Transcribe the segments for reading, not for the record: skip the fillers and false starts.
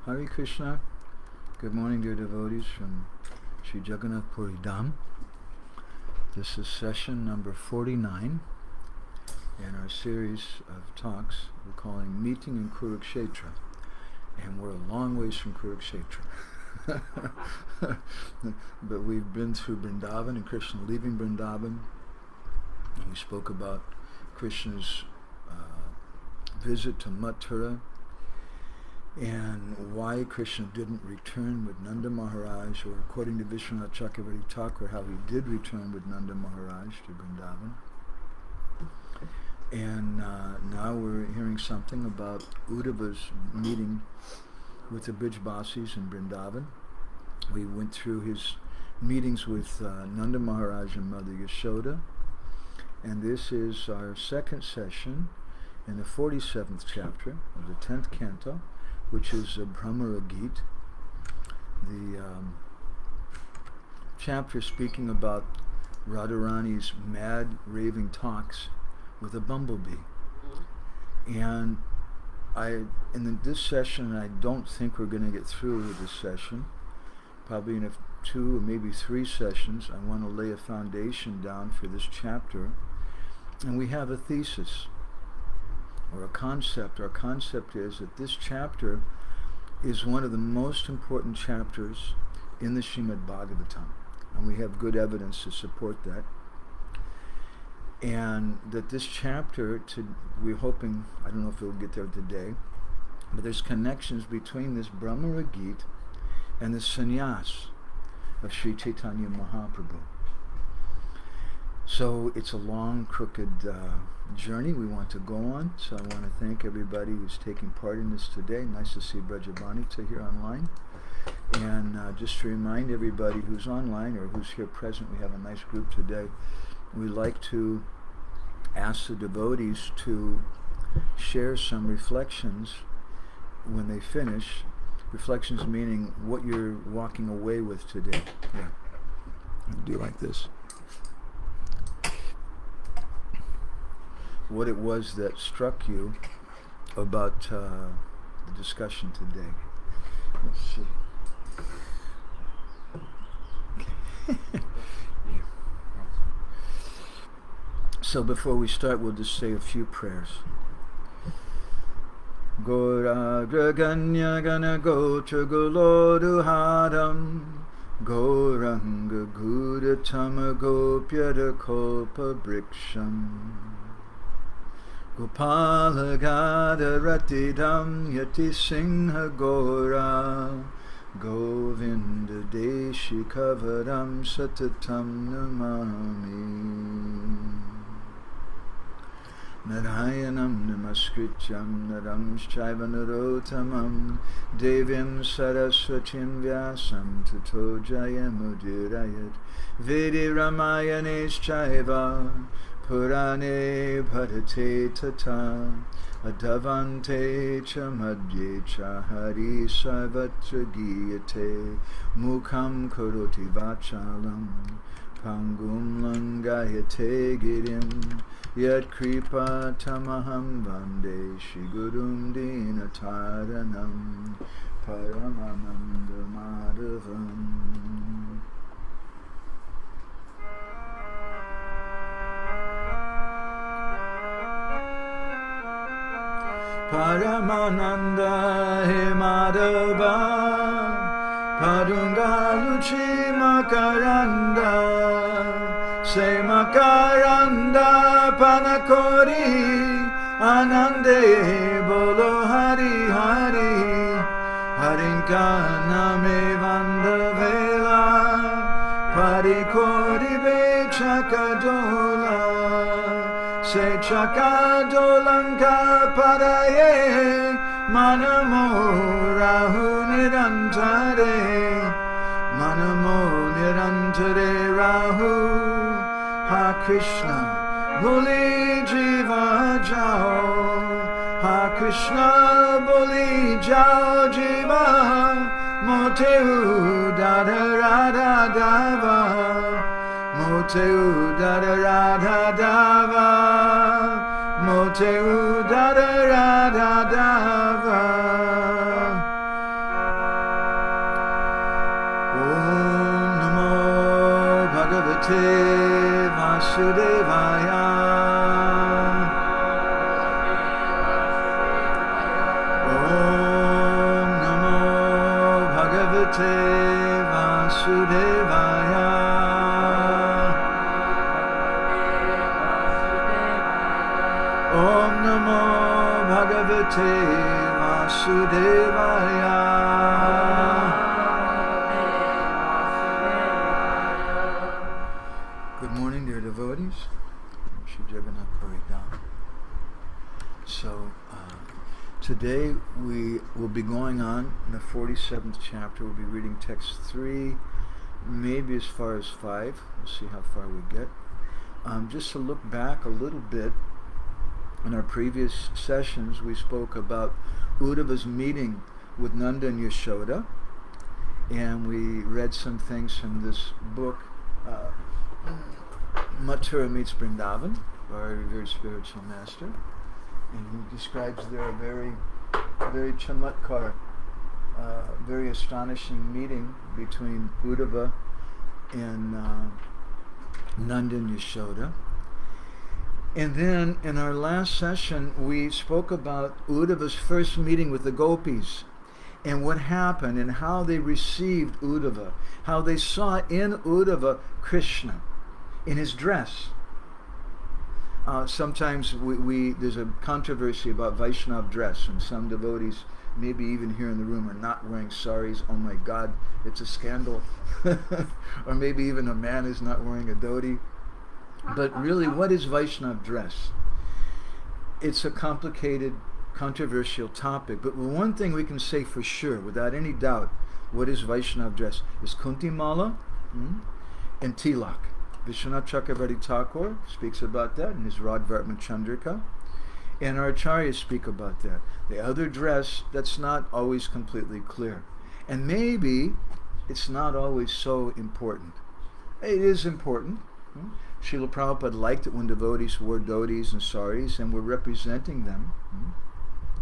Hare Krishna. Good morning, dear devotees from Sri Jagannath Puri Dham. This is session number 49 in our series of talks we're calling Meeting in Kurukshetra. And we're a long ways from Kurukshetra. But we've been through Vrindavan and Krishna leaving Vrindavan. And we spoke about Krishna's visit to Mathura and why Krishna didn't return with Nanda Maharaj, or according to Vishwanath Chakravarti Thakur, how he did return with Nanda Maharaj to Vrindavan. And now we're hearing something about Uddhava's meeting with the Vidyapati in Vrindavan. We went through his meetings with Nanda Maharaj and Mother Yashoda, and this is our second session in the 47th chapter of the 10th canto, which is the Bhramara Gita, the chapter speaking about Radharani's mad raving talks with a bumblebee. And in this session, I don't think we're going to get through with this session. Probably in 2 or maybe 3 sessions, I want to lay a foundation down for this chapter. And we have a thesis, or a concept. Our concept is that this chapter is one of the most important chapters in the Caitanya-bhagavata, and we have good evidence to support that. And that this chapter, we're hoping, I don't know if we'll get there today, but there's connections between this Bhramara Gita and the Sannyasa of Sri Chaitanya Mahaprabhu. So it's a long, crooked journey we want to go on. So I want to thank everybody who's taking part in this today. Nice to see Vidyapati here online. And just to remind everybody who's online or who's here present, we have a nice group today. We like to ask the devotees to share some reflections when they finish. Reflections meaning what you're walking away with today. Yeah. Do like this. What it was that struck you about the discussion today. Let's see. Okay. So before we start, we'll just say a few prayers. Gora Graganya Gana Gotra Goloduhadam Goranga Gudatama Gopyada Kopa Briksham Gopala Gada Ratidam Yati Singha Gora Govinda Deshi Kavaram Satatam Namami Narayanam Namaskrityam Naram Shaiva Narotamam Devim Saraswatim Vyasam Tato Jayamudirayat Vedi Ramayanesh Chaiva Purane Bharate Tata Adavante Cha Madhye Cha Hari Sarvatra Giyate Mukham Karoti Vachalam Pangum Langayate Girim Yat Kripa Tamaham Vande Shigurum Dinataranam Paramananda Madhavam. Paramananda He Madhava Padunga Luchi Makaranda Se Makaranda Panakori Anande Bolo Hari Hari Harinka Name Vanda Vela Parikori Be Chakadola Se Chakadolanka Paraye Manamo Rahu Nirantare Manamo Nirantare Rahu Ha Krishna Boli Jiva Jao Ha Krishna Boli Jao Jiva Moteu Dada Radha Dava Moteu Dada Radha Dava Moteu Dada Radha Dava Bhagavate Vasudevaya. Om Namo Bhagavate Vasudevaya. Good morning, dear devotees. Shri Jagannath Paridam. So, today we will be going on in the 47th chapter. We'll be reading text 3, maybe as far as 5. We'll see how far we get. Just to look back a little bit, in our previous sessions we spoke about Uddhava's meeting with Nanda and Yashoda, and we read some things from this book, Mathura Meets Vrindavan, by our very spiritual master. And he describes there a very, very chamatkar, very astonishing meeting between Uddhava and Nanda and Yashoda. And then in our last session, we spoke about Uddhava's first meeting with the gopis and what happened and how they received Uddhava, how they saw in Uddhava Krishna in his dress. Sometimes there's a controversy about Vaishnava dress, and some devotees, maybe even here in the room, are not wearing saris. Oh my God, it's a scandal. Or maybe even a man is not wearing a dhoti. But really, what is Vaishnava dress? It's a complicated, controversial topic. But one thing we can say for sure, without any doubt, what is Vaishnava dress? Is Kunti-mala and tilak. Vishwanath Chakravarti Thakur speaks about that in his Radvartman Chandrika, and our acharyas speak about that. The other dress, that's not always completely clear. And maybe it's not always so important. It is important. Srila Prabhupada liked it when devotees wore dhotis and saris, and were representing them,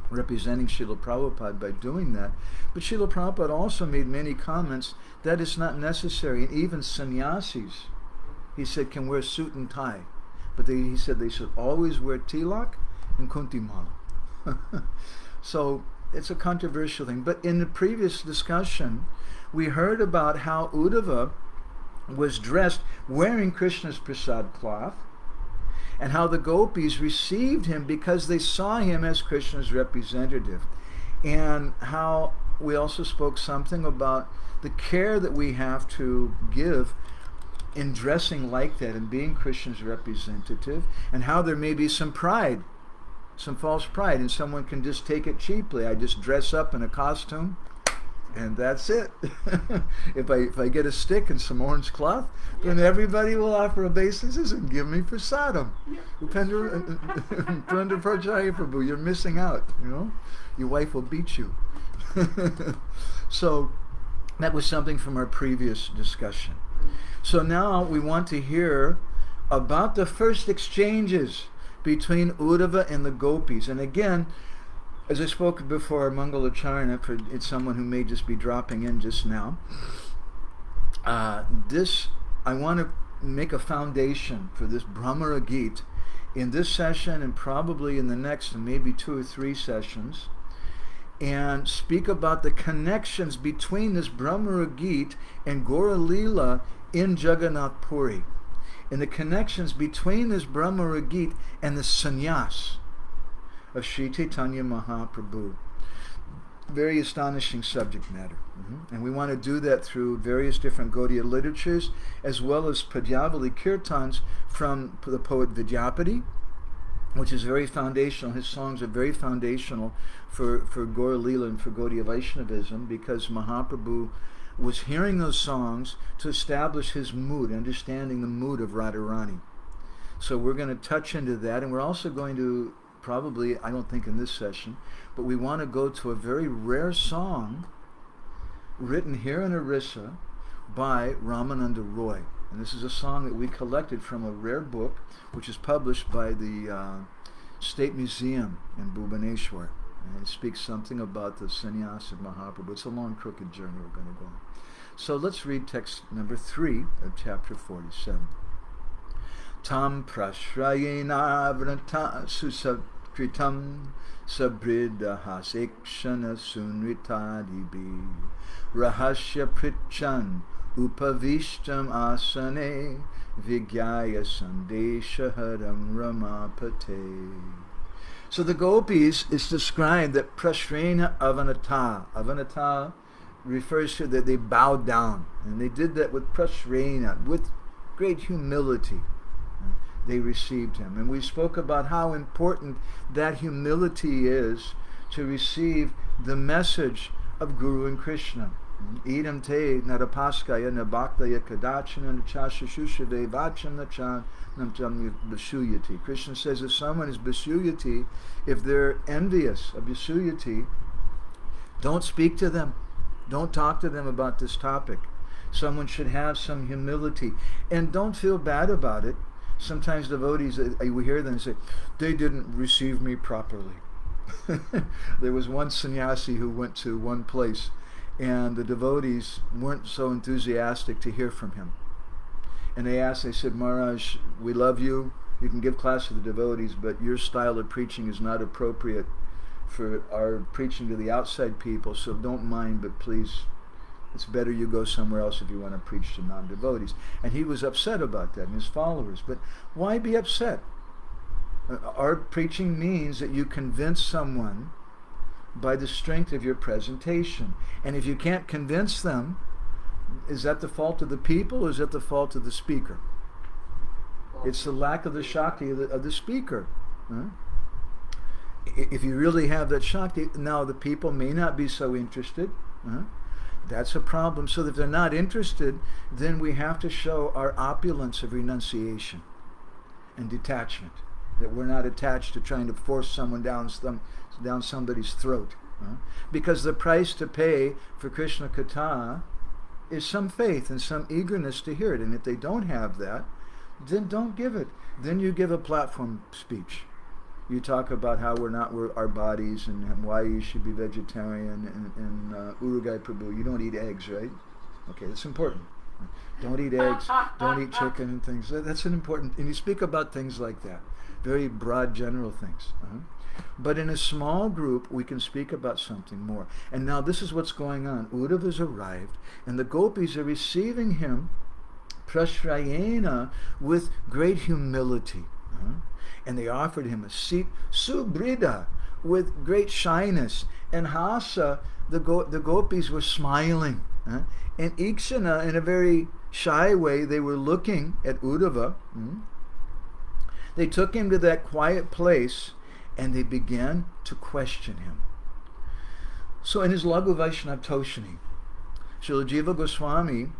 representing Srila Prabhupada by doing that. But Srila Prabhupada also made many comments that it's not necessary, and even sannyasis, he said, can wear suit and tie. But he said they should always wear tilak and kunti-mala. So it's a controversial thing. But in the previous discussion, we heard about how Uddhava was dressed wearing Krishna's prasad cloth, and how the gopis received him because they saw him as Krishna's representative. And how we also spoke something about the care that we have to give in dressing like that and being Krishna's representative, and how there may be some pride, some false pride, and someone can just take it cheaply. I just dress up in a costume and that's it. If I get a stick and some orange cloth, then everybody will offer obeisances and give me prasadam. Prabhu, you're missing out, Your wife will beat you. So that was something from our previous discussion. So now we want to hear about the first exchanges between Uddhava and the gopis. And again, as I spoke before, Mangalacharna, for it's someone who may just be dropping in just now, I want to make a foundation for this Bhramara Gita in this session and probably in the next maybe 2 or 3 sessions, and speak about the connections between this Bhramara Gita and Gaura Leela in Jagannath Puri, and the connections between this Bhramara Gita and the sannyas of Sri Caitanya Mahaprabhu. Very astonishing subject matter. And we want to do that through various different Gaudiya literatures, as well as Padyavali Kirtans from the poet Vidyapati, which is very foundational. His songs are very foundational for Gaura Leela and for Gaudiya Vaishnavism, because Mahaprabhu was hearing those songs to establish his mood, understanding the mood of Radharani. So we're going to touch into that, and we're also going to probably, I don't think in this session, but we want to go to a very rare song written here in Orissa by Ramananda Ray. And this is a song that we collected from a rare book, which is published by the State Museum in Bhubaneswar. And it speaks something about the Sannyasa of Mahaprabhu. It's a long, crooked journey we're going to go on. So let's read text number 3 of chapter 47. Tam prashrayena vrata kritam sabridha hasekshana sunritadibi rahasya prichan upavishtam asane vigyaya sandesha haram ramapate. So the gopis is described that prashrena avanata. Avanata refers to that they bowed down. And they did that with prashrena, with great humility. They received him. And we spoke about how important that humility is to receive the message of Guru and Krishna. Idam te narapaskaya nabhaktaya kadachana nachashashushave vacham nachan namtam basuyati. Krishna says if someone is basuyati, if they're envious of basuyati, don't speak to them. Don't talk to them about this topic. Someone should have some humility. And don't feel bad about it. Sometimes devotees, we hear them say, they didn't receive me properly. There was one sannyasi who went to one place and the devotees weren't so enthusiastic to hear from him. And they said, Maharaj, we love you. You can give class to the devotees, but your style of preaching is not appropriate for our preaching to the outside people, so don't mind, but please, it's better you go somewhere else if you want to preach to non-devotees. And he was upset about that, and his followers. But why be upset? Our preaching means that you convince someone by the strength of your presentation. And if you can't convince them, is that the fault of the people or is that the fault of the speaker? It's the lack of the Shakti of the speaker. Huh? If you really have that Shakti, now the people may not be so interested. Huh? That's a problem. So if they're not interested, then we have to show our opulence of renunciation and detachment. That we're not attached to trying to force someone down somebody's throat. Because the price to pay for Krishna Katha is some faith and some eagerness to hear it. And if they don't have that, then don't give it. Then you give a platform speech. You talk about how we're our bodies and why you should be vegetarian and Urugai Prabhu, you don't eat eggs, right? Okay, that's important. Don't eat eggs, don't eat chicken and things. That's an important, and you speak about things like that. Very broad, general things. But in a small group, we can speak about something more. And now this is what's going on. Uddhava has arrived, and the gopis are receiving him, prashrayena, with great humility. And they offered him a seat, subrida, with great shyness. And hasa, the gopis were smiling. And ikshana, in a very shy way, they were looking at Uddhava. They took him to that quiet place and they began to question him. So in his Laghu Vaishnav Toshani, Srila Jiva Goswami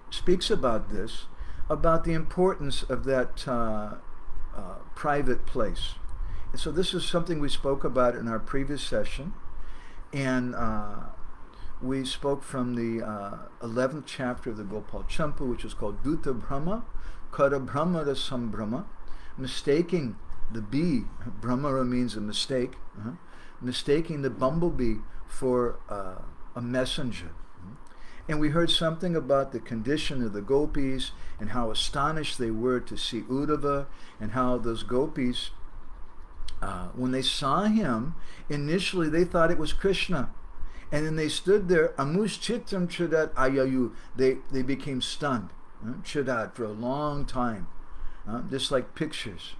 speaks about this, about the importance of that private place. And so this is something we spoke about in our previous session, and we spoke from the 11th chapter of the Gopal Champa, which is called Duta Brahma, Kara Brahmara Sambrahma, mistaking the bee, Brahmara means a mistake, mistaking the bumblebee for a messenger. And we heard something about the condition of the gopis and how astonished they were to see Uddhava, and how those gopis, when they saw him, initially they thought it was Krishna. And then they stood there, amush chittam chadat ayayu, they became stunned, chadat, for a long time, just like pictures.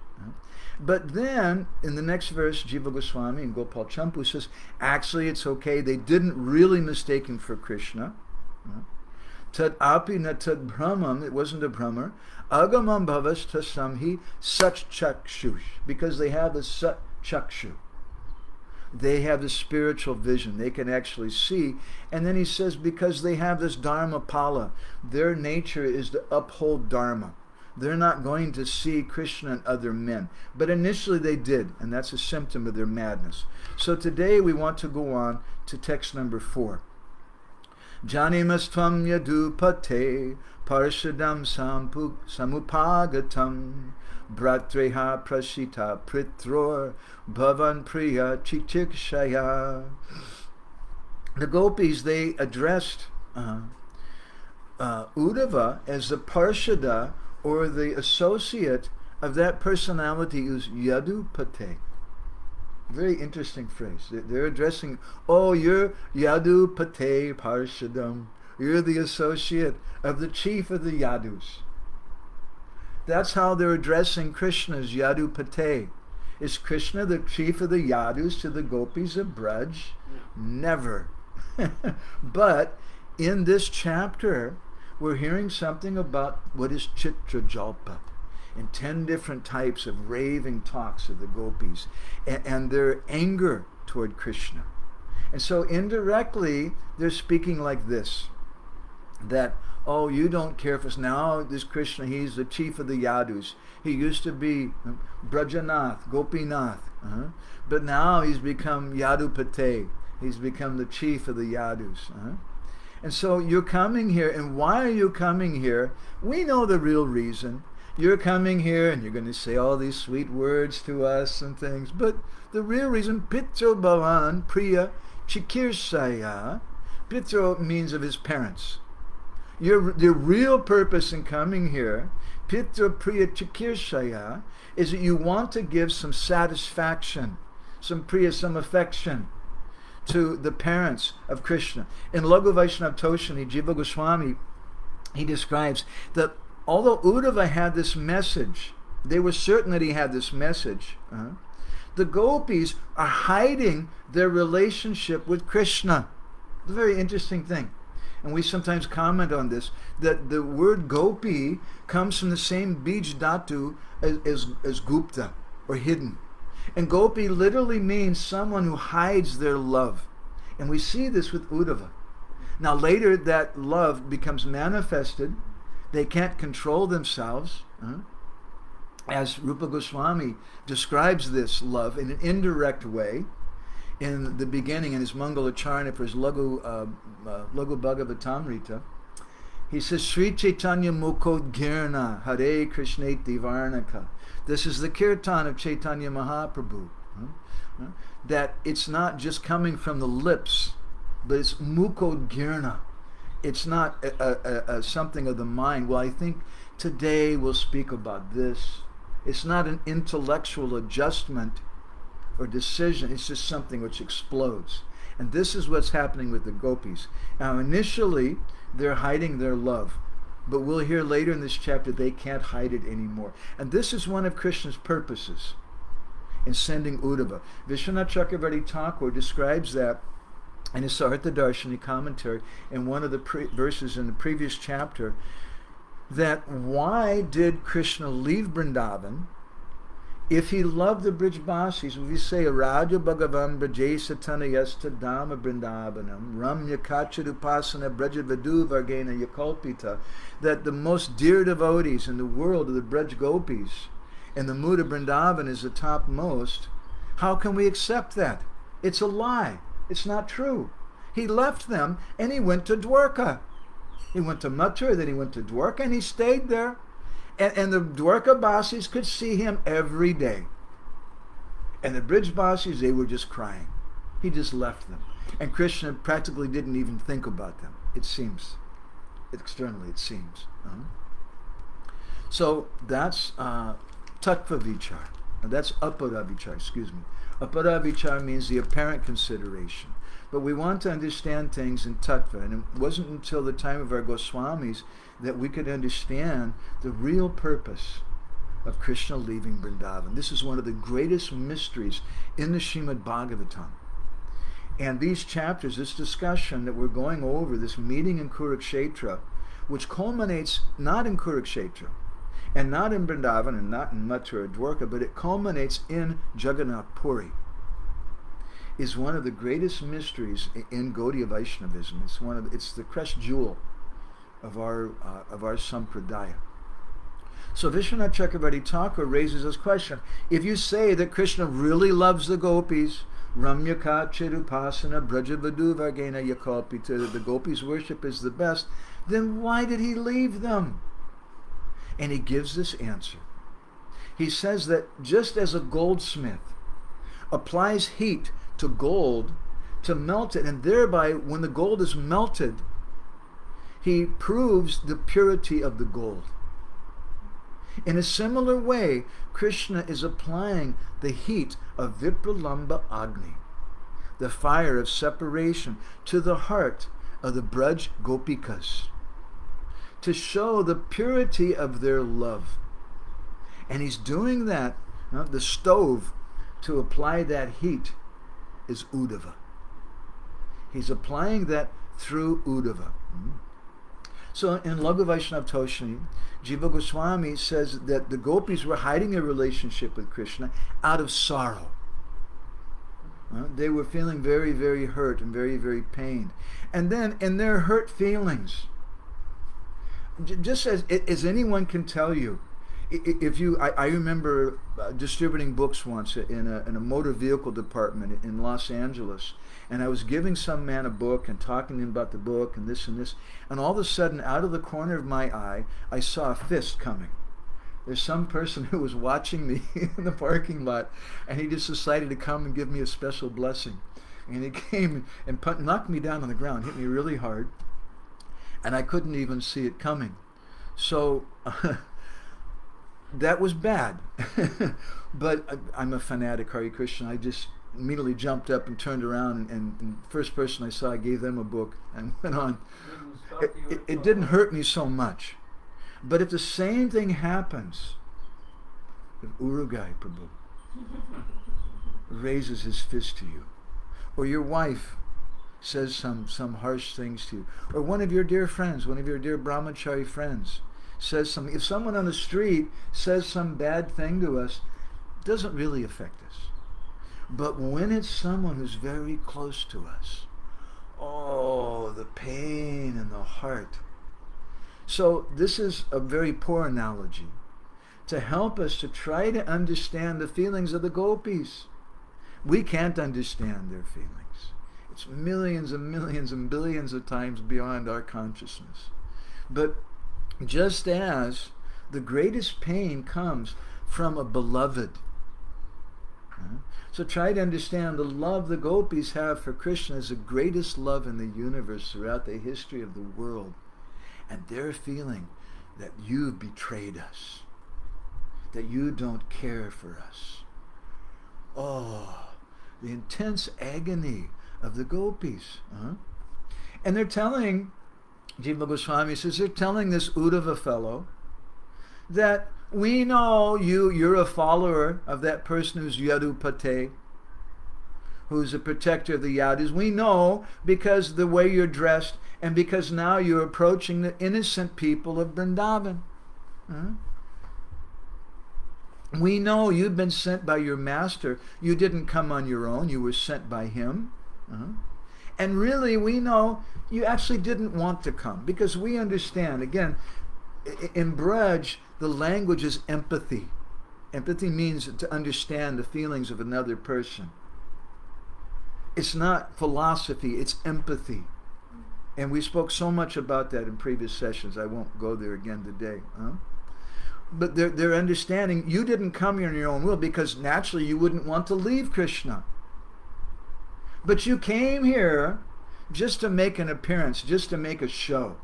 But then, in the next verse, Jiva Goswami and Gopal Champu says, actually it's okay, they didn't really mistake him for Krishna. Tad api na tad brahmam, it wasn't a brahmer, agamam bhavas tasamhi sach chakshush, because they have the sat chakshu. They have the spiritual vision. They can actually see. And then he says, because they have this dharma pala, their nature is to uphold dharma. They're not going to see Krishna and other men. But initially they did, and that's a symptom of their madness. So today we want to go on to text number 4. Janimastvam yadupate parshadam samupagatam bratreha prashita pritror bhavan priya chichikshaya. The gopis, they addressed Uddhava as the parshada, or the associate of that personality is Yadupate. Very interesting phrase. They're addressing, oh, you're Yadupate Parshadam. You're the associate of the chief of the Yadus. That's how they're addressing Krishna as Yadupate. Is Krishna the chief of the Yadus to the gopis of Braj? Never. But in this chapter, we're hearing something about what is Chitra Jalpa, and 10 different types of raving talks of the gopis and their anger toward Krishna. And so indirectly, they're speaking like this, that, oh, you don't care for us. Now this Krishna, he's the chief of the Yadus. He used to be Brajanath, Gopinath, but now he's become Yadupate. He's become the chief of the Yadus. And so you're coming here, and why are you coming here? We know the real reason. You're coming here and you're going to say all these sweet words to us and things, but the real reason, Pitro Bhavan Priya Chikirsaya, Pitro means of his parents. The real purpose in coming here, Pitro Priya Chikirsaya, is that you want to give some satisfaction, some priya, some affection to the parents of Krishna. In Laghu Vaishnav Toshani, Jiva Goswami, he describes that although Uddhava had this message, they were certain that he had this message, the gopis are hiding their relationship with Krishna. It's a very interesting thing. And we sometimes comment on this, that the word gopi comes from the same bij dhatu as gupta, or hidden. And gopi literally means someone who hides their love. And we see this with Uddhava. Now later that love becomes manifested. They can't control themselves. As Rupa Goswami describes this love in an indirect way in the beginning in his Mangala Charana for his Laghu Bhagavatamrita. He says, Sri Chaitanya Mukod Girna Hare Krishneti Varnaka. This is the kirtan of Chaitanya Mahaprabhu. That it's not just coming from the lips, but it's Mukod Girna. It's not a something of the mind. Well, I think today we'll speak about this. It's not an intellectual adjustment or decision. It's just something which explodes. And this is what's happening with the gopis. Now, initially, they're hiding their love. But we'll hear later in this chapter they can't hide it anymore. And this is one of Krishna's purposes in sending Uddhava. Vishwanath Chakravarti Thakur describes that in his Sartha Darshani commentary in one of the verses in the previous chapter, that why did Krishna leave Vrindavan if he loved the Brijbasis? If you say, Raja Bhagavan Brajay Satanayasta Dhamma Vrindavanam Ramya Kachadupasana Brajavadu Vargena Yakalpita, that the most dear devotees in the world are the Braj Gopis, and the mood of Vrindavan is the topmost, how can we accept that? It's a lie. It's not true. He left them and he went to Dwarka. He went to Mathura, then he went to Dwarka, and he stayed there. And the Dwarka Basis could see him every day. And the Brij Basis, they were just crying. He just left them. And Krishna practically didn't even think about them, it seems. Externally, it seems. So that's Tattva Vichar. That's Apara Vichar, excuse me. Apara Vichar means the apparent consideration. But we want to understand things in Tattva. And it wasn't until the time of our Goswamis that we could understand the real purpose of Krishna leaving Vrindavan. This is one of the greatest mysteries in the Srimad Bhagavatam. And these chapters, this discussion that we're going over, this meeting in Kurukshetra, which culminates not in Kurukshetra, and not in Vrindavan, and not in Mathura or Dwarka, but it culminates in Jagannath Puri, is one of the greatest mysteries in Gaudiya Vaishnavism. It's the crest jewel of our sampradaya. So Vishwanath Chakravarti Thakur raises this question: if you say that Krishna really loves the gopis, Ramyaka Chirupasana Brajavadu Vargena Yakalpita, the gopis' worship is the best, then why did he leave them? And he gives this answer. He says that just as a goldsmith applies heat to gold to melt it, and thereby when the gold is melted, he proves the purity of the gold. In a similar way, Krishna is applying the heat of Vipralamba Agni, the fire of separation, to the heart of the Braj Gopikas, to show the purity of their love. And he's doing that, the stove to apply that heat is Uddhava. He's applying that through Uddhava. So in Laghu Vaishnava Toshni, Jiva Goswami says that the gopis were hiding their relationship with Krishna out of sorrow. They were feeling very, very hurt and very, very pained. And then in their hurt feelings, just as anyone can tell you, I remember distributing books once in a motor vehicle department in Los Angeles, and I was giving some man a book and talking to him about the book and this, and all of a sudden, out of the corner of my eye, I saw a fist coming. There's some person who was watching me in the parking lot, and he just decided to come and give me a special blessing. And he came and knocked me down on the ground, hit me really hard, and I couldn't even see it coming. So that was bad. But I'm a fanatic Hare Krishna. I just immediately jumped up and turned around, and the first person I saw, I gave them a book and went on. It didn't hurt me so much. But if the same thing happens, if Urugai Prabhu raises his fist to you, or your wife says some harsh things to you, or one of your dear friends, one of your dear brahmachari friends says something, if someone on the street says some bad thing to us, it doesn't really affect us. But when it's someone who's very close to us, oh, the pain in the heart. So this is a very poor analogy to help us to try to understand the feelings of the gopis. We can't understand their feelings. It's millions and millions and billions of times beyond our consciousness. But just as the greatest pain comes from a beloved, so try to understand the love the gopis have for Krishna is the greatest love in the universe throughout the history of the world. And they're feeling that you've betrayed us, that you don't care for us. Oh, the intense agony of the gopis. And they're telling, Jiva Goswami says, they're telling this Uddhava fellow that we know you're a follower of that person who's Yadupate, who's a protector of the Yadus. We know because the way you're dressed and because now you're approaching the innocent people of Vrindavan. We know you've been sent by your master. You didn't come on your own. You were sent by him. And really, we know you actually didn't want to come because we understand, again, in Braj, the language is empathy. Empathy means to understand the feelings of another person. It's not philosophy, it's empathy. And we spoke so much about that in previous sessions. I won't go there again today. But they're understanding you didn't come here on your own will because naturally you wouldn't want to leave Krishna. But you came here just to make an appearance, just to make a show.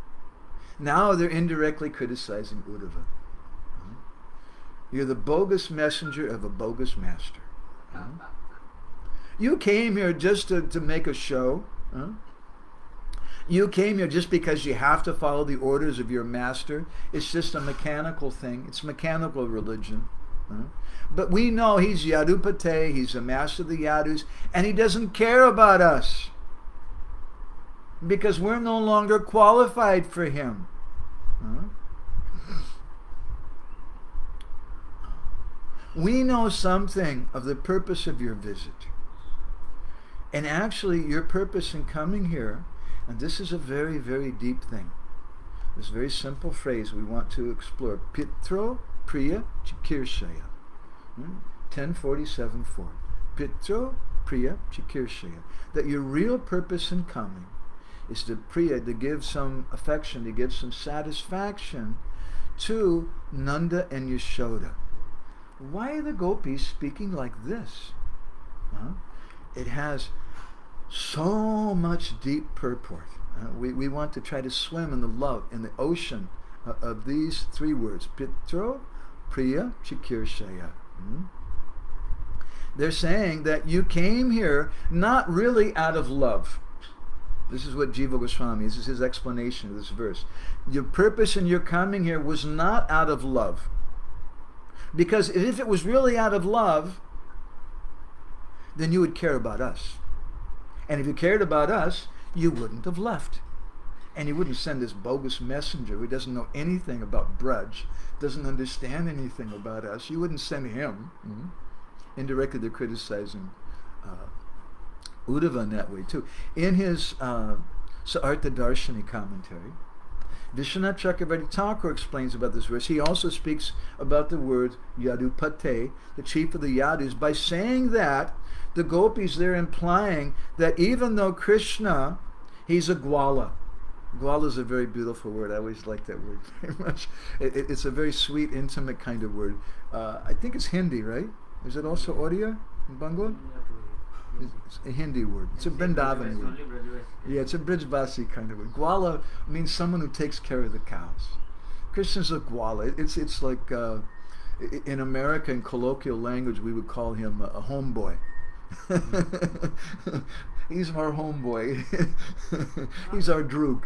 Now they're indirectly criticizing Uddhava. You're the bogus messenger of a bogus master. You came here just to make a show. You came here just because you have to follow the orders of your master. It's just a mechanical thing. It's mechanical religion. But we know he's Yadupate, he's the master of the Yadus, and he doesn't care about us because we're no longer qualified for him. We know something of the purpose of your visit. And actually, your purpose in coming here, and this is a very, very deep thing. This very simple phrase we want to explore. Pitro Priya Chikirshaya. 1047-4. Pitro Priya Chikirshaya. That your real purpose in coming is to Priya, to give some affection, to give some satisfaction to Nanda and Yashoda. Why are the gopis speaking like this? It has so much deep purport. We want to try to swim in the love, in the ocean of these three words. Pitro, Priya Chikirshaya. They're saying that you came here not really out of love. This is what Jiva Goswami, this is his explanation of this verse. Your purpose in your coming here was not out of love. Because if it was really out of love, then you would care about us. And if you cared about us, you wouldn't have left. And you wouldn't send this bogus messenger who doesn't know anything about Braj, doesn't understand anything about us. You wouldn't send him. Indirectly, they're criticizing Uddhava in that way too. In his Sa'artha Darshani commentary, Vishwanath Chakravarti Thakur explains about this verse. He also speaks about the word Yadupate, the chief of the Yadus, by saying that the gopis, they're implying that even though Krishna, he's a Gwala. Gwala is a very beautiful word. I always like that word very much. It's a very sweet, intimate kind of word. I think it's Hindi, right? Is it also Oriya in Bangla? It's a Hindi word. It's a Vrindavan word. Yeah, it's a Brijbasi kind of word. Gwala means someone who takes care of the cows. Krishna's a Gwala. It's like, in America, in colloquial language, we would call him a homeboy. He's our homeboy. He's our droog.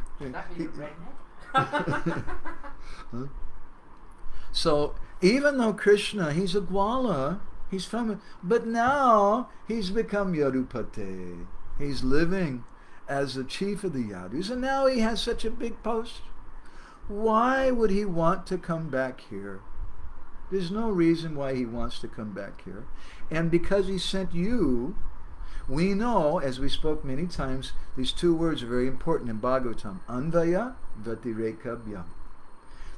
So, even though Krishna, he's a Gwala, he's from it, but now he's become Yadupate. He's living as the chief of the Yadus, and now he has such a big post. Why would he want to come back here? There's no reason why he wants to come back here. And because he sent you, we know, as we spoke many times, these two words are very important in Bhagavatam. Anvaya Vatirekabhyam.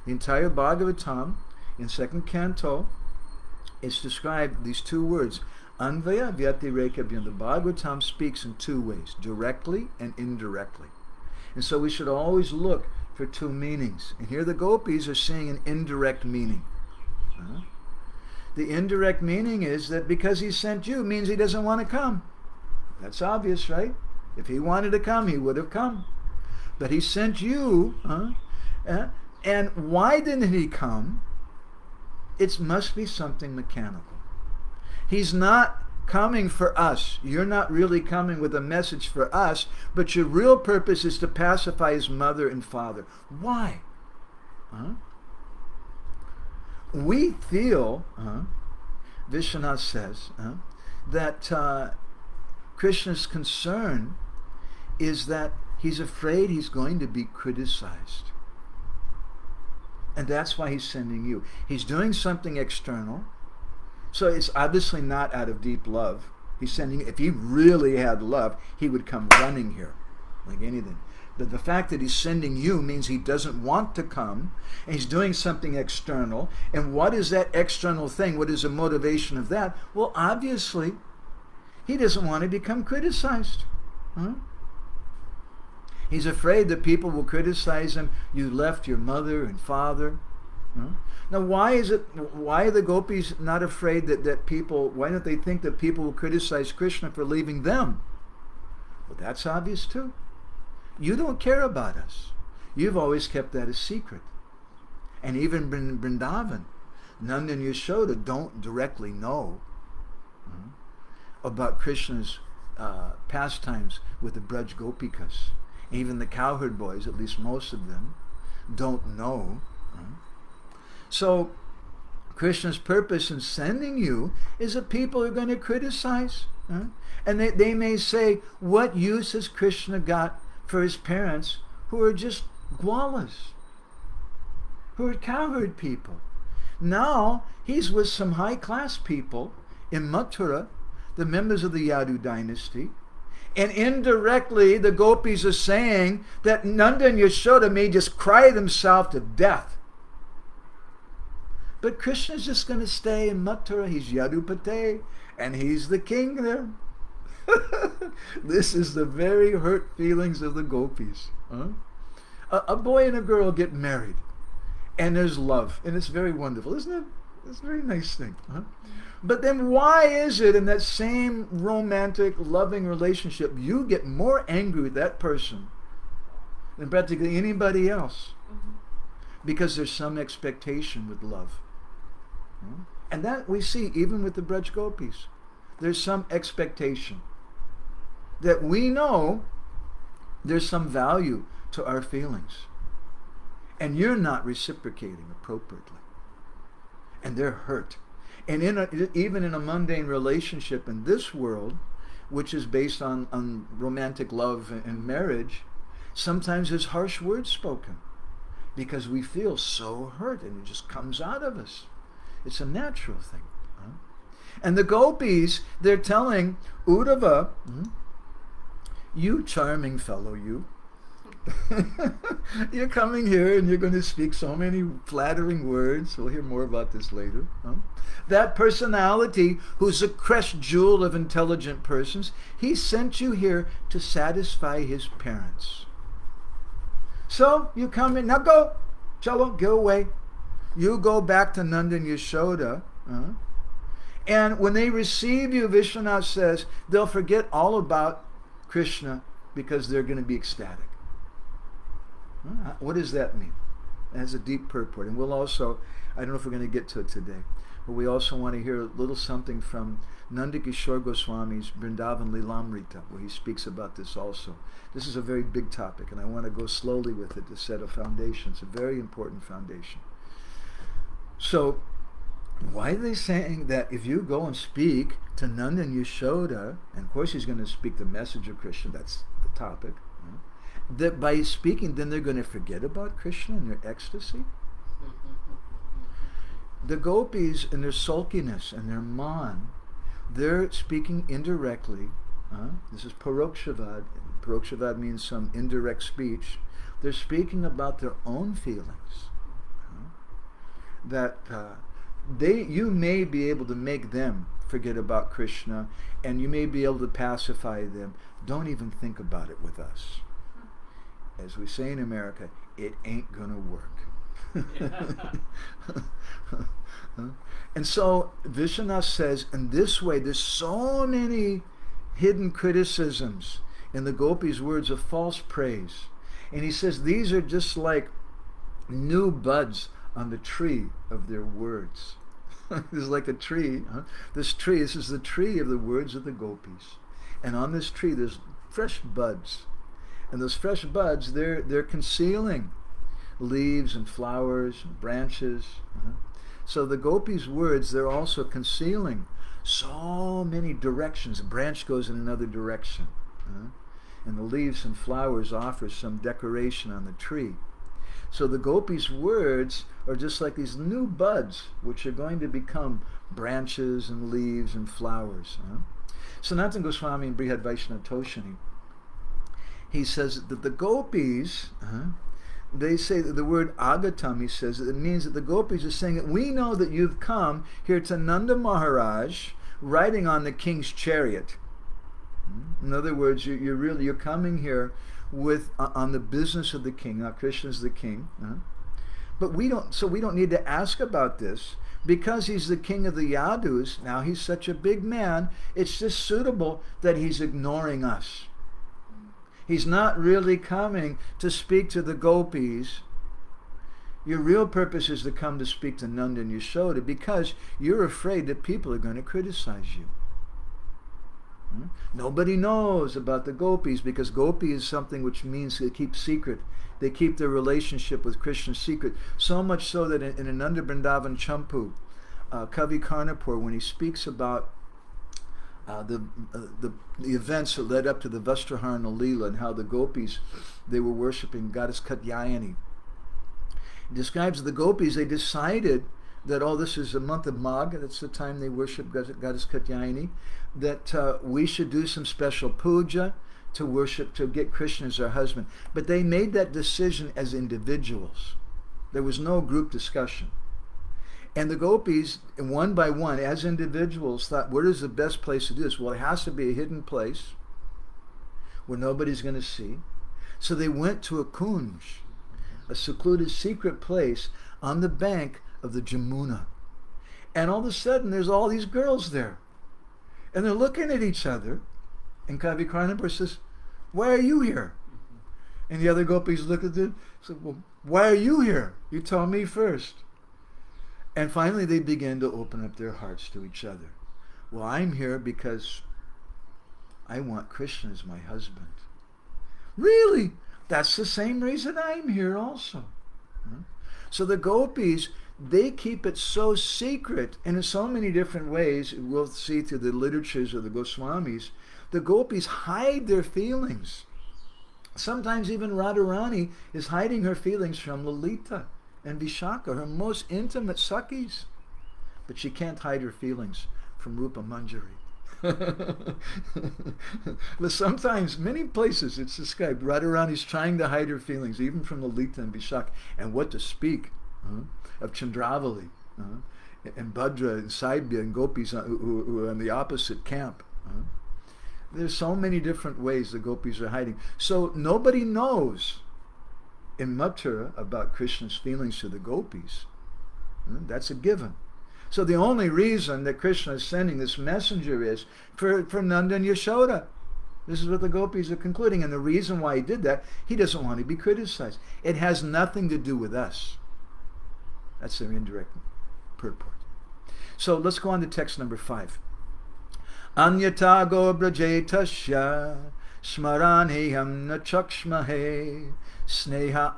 The entire Bhagavatam, in second canto, it's described, these two words, Anvaya Vatirekabhyam. The Bhagavatam speaks in two ways, directly and indirectly. And so we should always look for two meanings. And here the gopis are saying an indirect meaning. The indirect meaning is that because he sent you means he doesn't want to come. That's obvious, right? If he wanted to come, he would have come. But he sent you, and why didn't he come? It must be something mechanical. He's not coming for us. You're not really coming with a message for us, but your real purpose is to pacify his mother and father. Why? We feel, Vishwanath says, that Krishna's concern is that he's afraid he's going to be criticized. And that's why he's sending you. He's doing something external, so it's obviously not out of deep love. He's sending, if he really had love, he would come running here, like anything. But the fact that he's sending you means he doesn't want to come, and he's doing something external. And what is that external thing? What is the motivation of that? Well, obviously, he doesn't want to become criticized. He's afraid that people will criticize him. You left your mother and father. Now, why are the gopis not afraid that people, why don't they think that people will criticize Krishna for leaving them? Well, that's obvious too. You don't care about us. You've always kept that a secret. And even in Vrindavan, Nanda and Yashoda don't directly know about Krishna's pastimes with the Braj Gopikas. Even the cowherd boys, at least most of them, don't know. So Krishna's purpose in sending you is that people are going to criticize. And they may say, what use has Krishna got for his parents who are just gwalas, who are cowherd people? Now he's with some high-class people in Mathura, the members of the Yadu dynasty, and indirectly the gopis are saying that Nanda and Yashoda may just cry themselves to death. But Krishna's just going to stay in Mathura. He's Yadupate, and he's the king there. This is the very hurt feelings of the gopis. A boy and a girl get married, and there's love, and it's very wonderful, isn't it? It's a very nice thing. But then why is it in that same romantic, loving relationship you get more angry with that person than practically anybody else? Because there's some expectation with love. And that we see even with the Braj Gopis. There's some expectation that we know there's some value to our feelings. And you're not reciprocating appropriately. And they're hurt. And even in a mundane relationship in this world, which is based on romantic love and marriage, sometimes there's harsh words spoken because we feel so hurt and it just comes out of us. It's a natural thing. And the gopis, they're telling Uddhava, you charming fellow, you. You're coming here and you're going to speak so many flattering words. We'll hear more about this later. That personality who's a crest jewel of intelligent persons, he sent you here to satisfy his parents. So you come in, now go, chalo, go away. You go back to Nanda and Yashoda. And when they receive you, Vishwanath says, they'll forget all about Krishna because they're going to be ecstatic. What does that mean? It has a deep purport. And we'll also, I don't know if we're going to get to it today, but we also want to hear a little something from Nanda Kishore Goswami's Vrindavan Lilamrita, where he speaks about this also. This is a very big topic, and I want to go slowly with it to set a foundation. It's a very important foundation. So, why are they saying that if you go and speak to Nanda and Yashoda, and of course he's going to speak the message of Krishna, that's the topic, that by speaking, then they're going to forget about Krishna and their ecstasy? The gopis and their sulkiness and their man, they're speaking indirectly. This is parokshavād. Parokshavād means some indirect speech. They're speaking about their own feelings. That you may be able to make them forget about Krishna, and you may be able to pacify them. Don't even think about it with us. As we say in America, it ain't gonna work. And so Vishwanath says, in this way, there's so many hidden criticisms in the gopis' words of false praise. And he says these are just like new buds on the tree of their words. This is like a tree. This is the tree of the words of the gopis. And on this tree there's fresh buds. And those fresh buds, they're concealing leaves and flowers and branches. So the gopis' words, they're also concealing so many directions. A branch goes in another direction. And the leaves and flowers offer some decoration on the tree. So the gopis' words are just like these new buds, which are going to become branches and leaves and flowers. Sanatana Goswami in Brihad Vaishnava Toshani, he says that the gopis, they say that the word agatam, he says, it means that the gopis are saying that we know that you've come here to Nanda Maharaj riding on the king's chariot. In other words, you're coming here with on the business of the king. Now Krishna's the king, but we don't need to ask about this because he's the king of the Yadus. Now he's such a big man. It's just suitable that he's ignoring us. He's not really coming to speak to the gopis. Your real purpose is to come to speak to Nanda and Yashoda because you're afraid that people are going to criticize you. Nobody knows about the gopis because gopi is something which means they keep secret. They keep their relationship with Krishna secret. So much so that in Ananda Vrindavan Champu, Kavi Karnapur, when he speaks about the events that led up to the Vastraharana Leela and how the gopis, they were worshipping goddess Katyayani. He describes the gopis, they decided that, this is a month of Magh, that's the time they worship goddess Katyayani, that we should do some special puja to worship, to get Krishna as our husband. But they made that decision as individuals. There was no group discussion. And the gopis, one by one, as individuals, thought, what is the best place to do this? Well, it has to be a hidden place where nobody's going to see. So they went to a kunj, a secluded secret place on the bank of the Jamuna. And all of a sudden, there's all these girls there. And they're looking at each other. And Kavi Karnapur says, why are you here? And the other gopis look at them and say, well, why are you here? You tell me first. And finally they begin to open up their hearts to each other. Well, I'm here because I want Krishna as my husband. Really? That's the same reason I'm here also. So the gopis, they keep it so secret, and in so many different ways, we'll see through the literatures of the Goswamis, the gopis hide their feelings. Sometimes even Radharani is hiding her feelings from Lalita and Vishaka, her most intimate Sakhis. But she can't hide her feelings from Rupa Manjari. But sometimes, many places it's described, Radharani's trying to hide her feelings, even from Lalita and Vishaka. And what to speak of Chandravali and Bhadra and Saibya and gopis who are in the opposite camp. There's so many different ways the gopis are hiding. So nobody knows in Mathura about Krishna's feelings to the gopis. That's a given. So the only reason that Krishna is sending this messenger is for Nanda and Yashoda. This is what the gopis are concluding. And the reason why he did that, he doesn't want to be criticized. It has nothing to do with us. That's their indirect purport. So let's go on to text number 5. Anyata go brajetasya smaraneham na chakshmahe sneha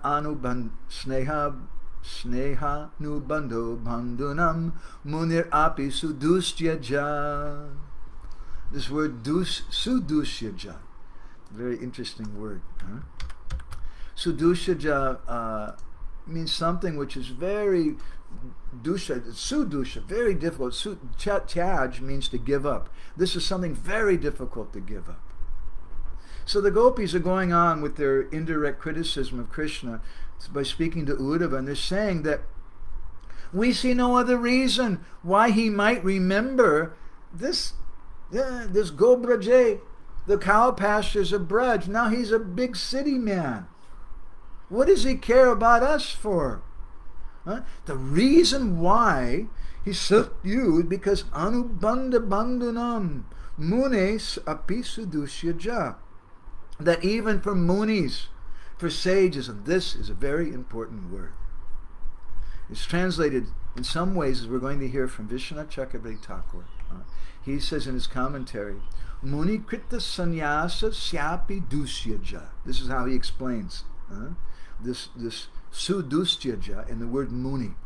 nubando bandunam munir api sudustyaja. This word sudustyaja, very interesting word. Sudustyaja means something which is very sudusha, very difficult. Tyaj means to give up. This is something very difficult to give up. So the gopis are going on with their indirect criticism of Krishna by speaking to Uddhava, and they're saying that we see no other reason why he might remember this Gobraje, the cow pastures of Braj. Now he's a big city man. What does he care about us for? The reason why he's subdued because anubandha bandhanam munes apisudusyaja. That even for munis, for sages, and this is a very important word. It's translated in some ways, as we're going to hear from Vishwanath Chakravarti Thakur. He says in his commentary, Muni krita sannyasa syapi dusyaja. This is how he explains this sudustyaja in the word muni.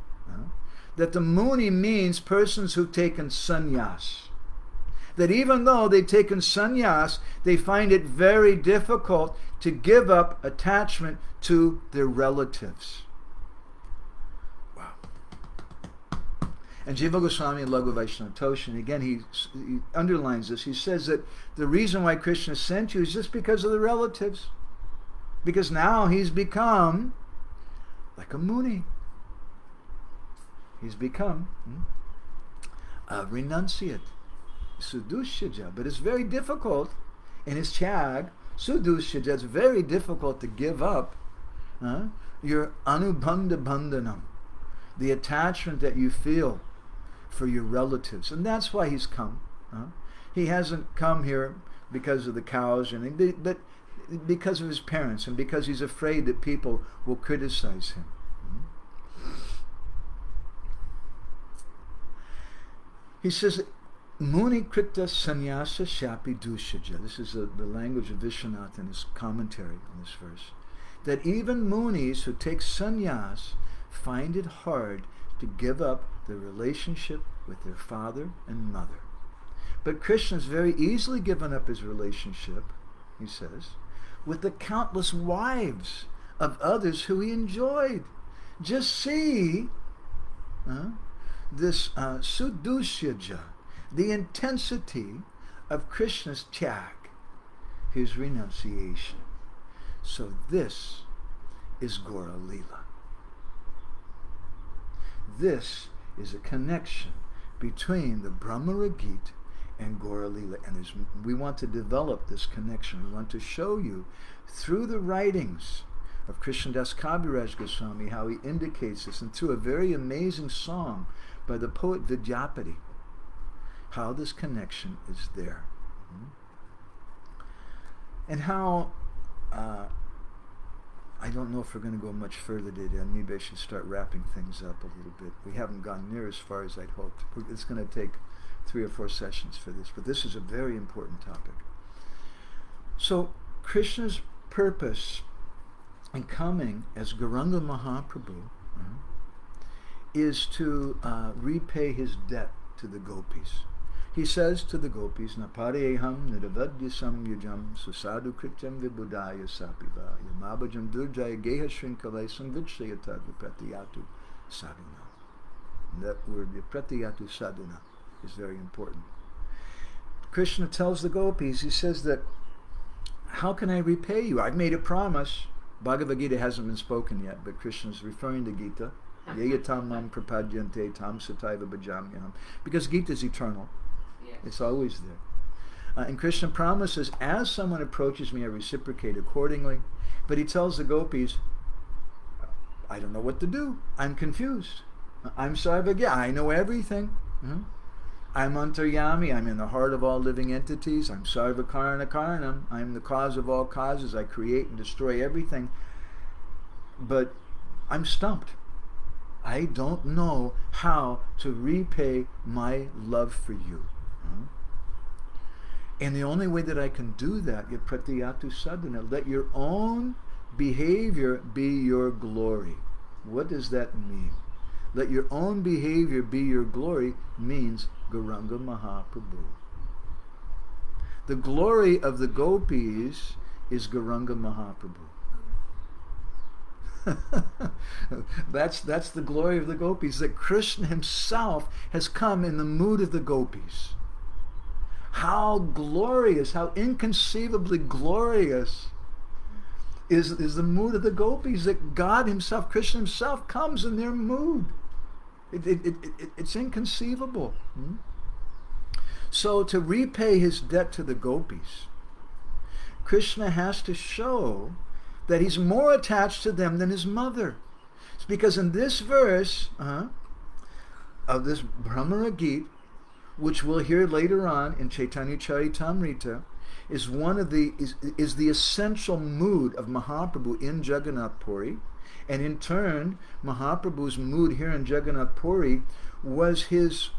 That the muni means persons who've taken sannyas. That even though they've taken sannyas, they find it very difficult to give up attachment to their relatives. Wow. And Jiva Goswami in Laghu Vaishnava Toshan, again, he underlines this. He says that the reason why Krishna sent you is just because of the relatives. Because now he's become like a muni. He's become a renunciate. Sudusyaja. But it's very difficult in his chag, Sudusyaja, it's very difficult to give up your anubandha bandhanam, the attachment that you feel for your relatives. And that's why he's come. He hasn't come here because of the cows, but because of his parents and because he's afraid that people will criticize him. He says, Muni krita sannyasa shapi dusyaja. This is the language of Vishwanath in his commentary on this verse. That even munis who take sannyas find it hard to give up their relationship with their father and mother. But Krishna's very easily given up his relationship, he says, with the countless wives of others who he enjoyed. Just see this sudusyaja, the intensity of Krishna's tyag, his renunciation. So this is Gaura Lila. This is a connection between the Bhramara Gita and Gaura Lila. And we want to develop this connection. We want to show you through the writings of Krishnadas Kaviraj Goswami how he indicates this, and through a very amazing song by the poet Vidyapati, how this connection is there. I don't know if we're going to go much further today. Maybe I should start wrapping things up a little bit. We haven't gone near as far as I'd hoped. It's going to take 3 or 4 sessions for this, but this is a very important topic. So Krishna's purpose in coming as Gauranga Mahaprabhu is to repay his debt to the gopis. He says to the gopis, Napareham niravadyasam yujam susadu krityam vibudaya sapiva yamabhajam durjaya geha shrinkalesam vichyatad vipratiyatu sadhuna. That word, vipratiyatu sadhuna, is very important. Krishna tells the gopis, he says that, how can I repay you? I've made a promise. Bhagavad Gita hasn't been spoken yet, but Krishna is referring to Gita. Yeyatam mam prapadyante tam sataiva bhajamyaham. Because Gita is eternal. Yes. It's always there. And Krishna promises, as someone approaches me, I reciprocate accordingly. But he tells the gopis, I don't know what to do. I'm confused. I'm sarvagya. I know everything. I'm antaryami. I'm in the heart of all living entities. I'm sarvakarana karanam. I'm the cause of all causes. I create and destroy everything. But I'm stumped. I don't know how to repay my love for you. And the only way that I can do that, pratiyatu sadhana, let your own behavior be your glory. What does that mean? Let your own behavior be your glory means Gauranga Mahaprabhu. The glory of the gopis is Gauranga Mahaprabhu. That's the glory of the gopis, that Krishna himself has come in the mood of the gopis. How glorious, how inconceivably glorious is the mood of the gopis, that God himself, Krishna himself, comes in their mood. It's inconceivable. So to repay his debt to the gopis, Krishna has to show that he's more attached to them than his mother. It's because in this verse of this Bhramara Gita, which we'll hear later on in Caitanya-caritamrta, is the essential mood of Mahaprabhu in Jagannath Puri, and in turn Mahaprabhu's mood here in Jagannath Puri was his.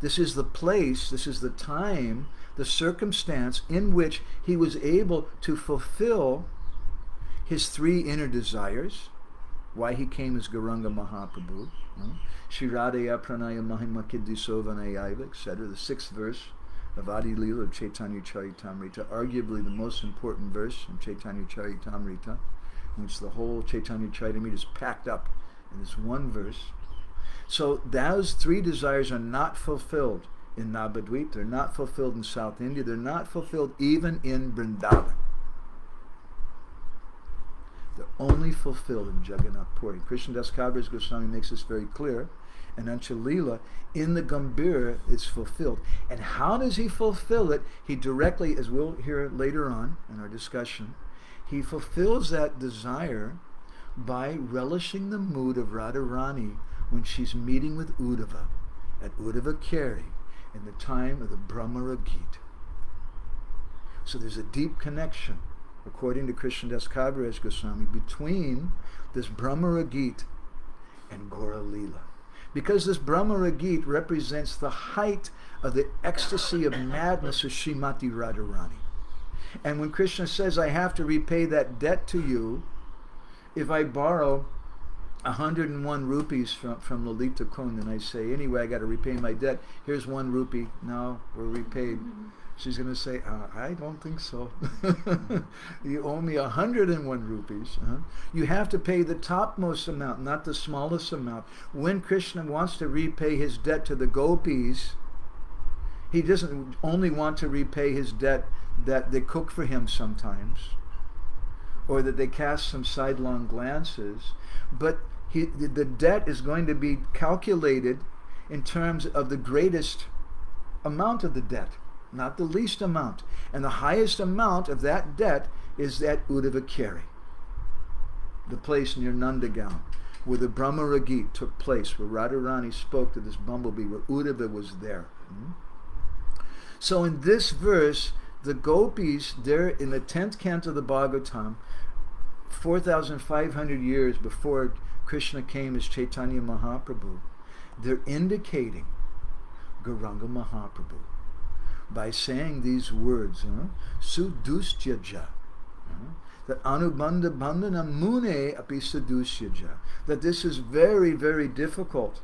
This is the place, this is the time, the circumstance in which he was able to fulfill his 3 inner desires, why he came as Gauranga Mahaprabhu, Shiradaya Pranaya Mahima Kiddisovanayaiva, etc., the 6th verse of Adi Lila of Caitanya-caritamrta, arguably the most important verse in Caitanya-caritamrta, in which the whole Caitanya-caritamrta is packed up in this one verse. So those 3 desires are not fulfilled in Navadvip, they're not fulfilled in South India, they're not fulfilled even in Vrindavan. They're only fulfilled in Jagannath Puri. Krishnadas Kaviraj Goswami makes this very clear. And Anchalila, in the Gambhira, it's fulfilled. And how does he fulfill it? He directly, as we'll hear later on in our discussion, he fulfills that desire by relishing the mood of Radharani when she's meeting with Uddhava at Uddhava Keri in the time of the Bhramara Gita. So there's a deep connection, according to Krishnadas Kaviraj Goswami, between this Bhramara Gita and Gaura Lila. Because this Bhramara Gita represents the height of the ecstasy of madness of Srimati Radharani. And when Krishna says, I have to repay that debt to you, if I borrow 101 rupees from Lalita Kund and I say, anyway, I got to repay my debt, here's 1 rupee, now we're repaid. She's going to say, I don't think so. You owe me 101 rupees. You have to pay the topmost amount, not the smallest amount. When Krishna wants to repay his debt to the gopis, he doesn't only want to repay his debt that they cook for him sometimes, or that they cast some sidelong glances, but the debt is going to be calculated in terms of the greatest amount of the debt, not the least amount. And the highest amount of that debt is at Uddhava Keri, the place near Nandagaon, where the Bhramara Gita took place, where Radharani spoke to this bumblebee, where Uddhava was there. So in this verse, the gopis, there in the 10th canto of the Bhagavatam, 4,500 years before Krishna came as Chaitanya Mahaprabhu, they're indicating Gauranga Mahaprabhu by saying these words, Sudustyaja, that Anubandha Bandhana Mune api Sudustyaja, that this is very, very difficult.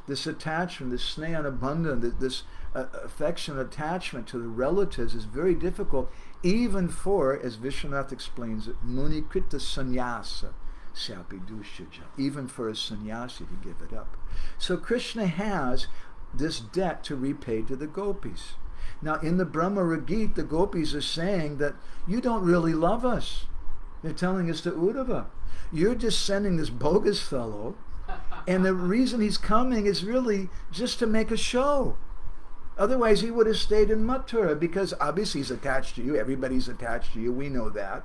This attachment, this sneha, this affection, attachment to the relatives is very difficult, even for, as Vishwanath explains it, Muni Krita Sannyasa Syapi Dusyaja, even for a sannyasi to give it up. So Krishna has this debt to repay to the gopis. Now in the Bhramara Gita, the gopis are saying that you don't really love us. They're telling us to Uddhava. You're just sending this bogus fellow, and the reason he's coming is really just to make a show. Otherwise he would have stayed in Mathura, because obviously he's attached to you. Everybody's attached to you. We know that.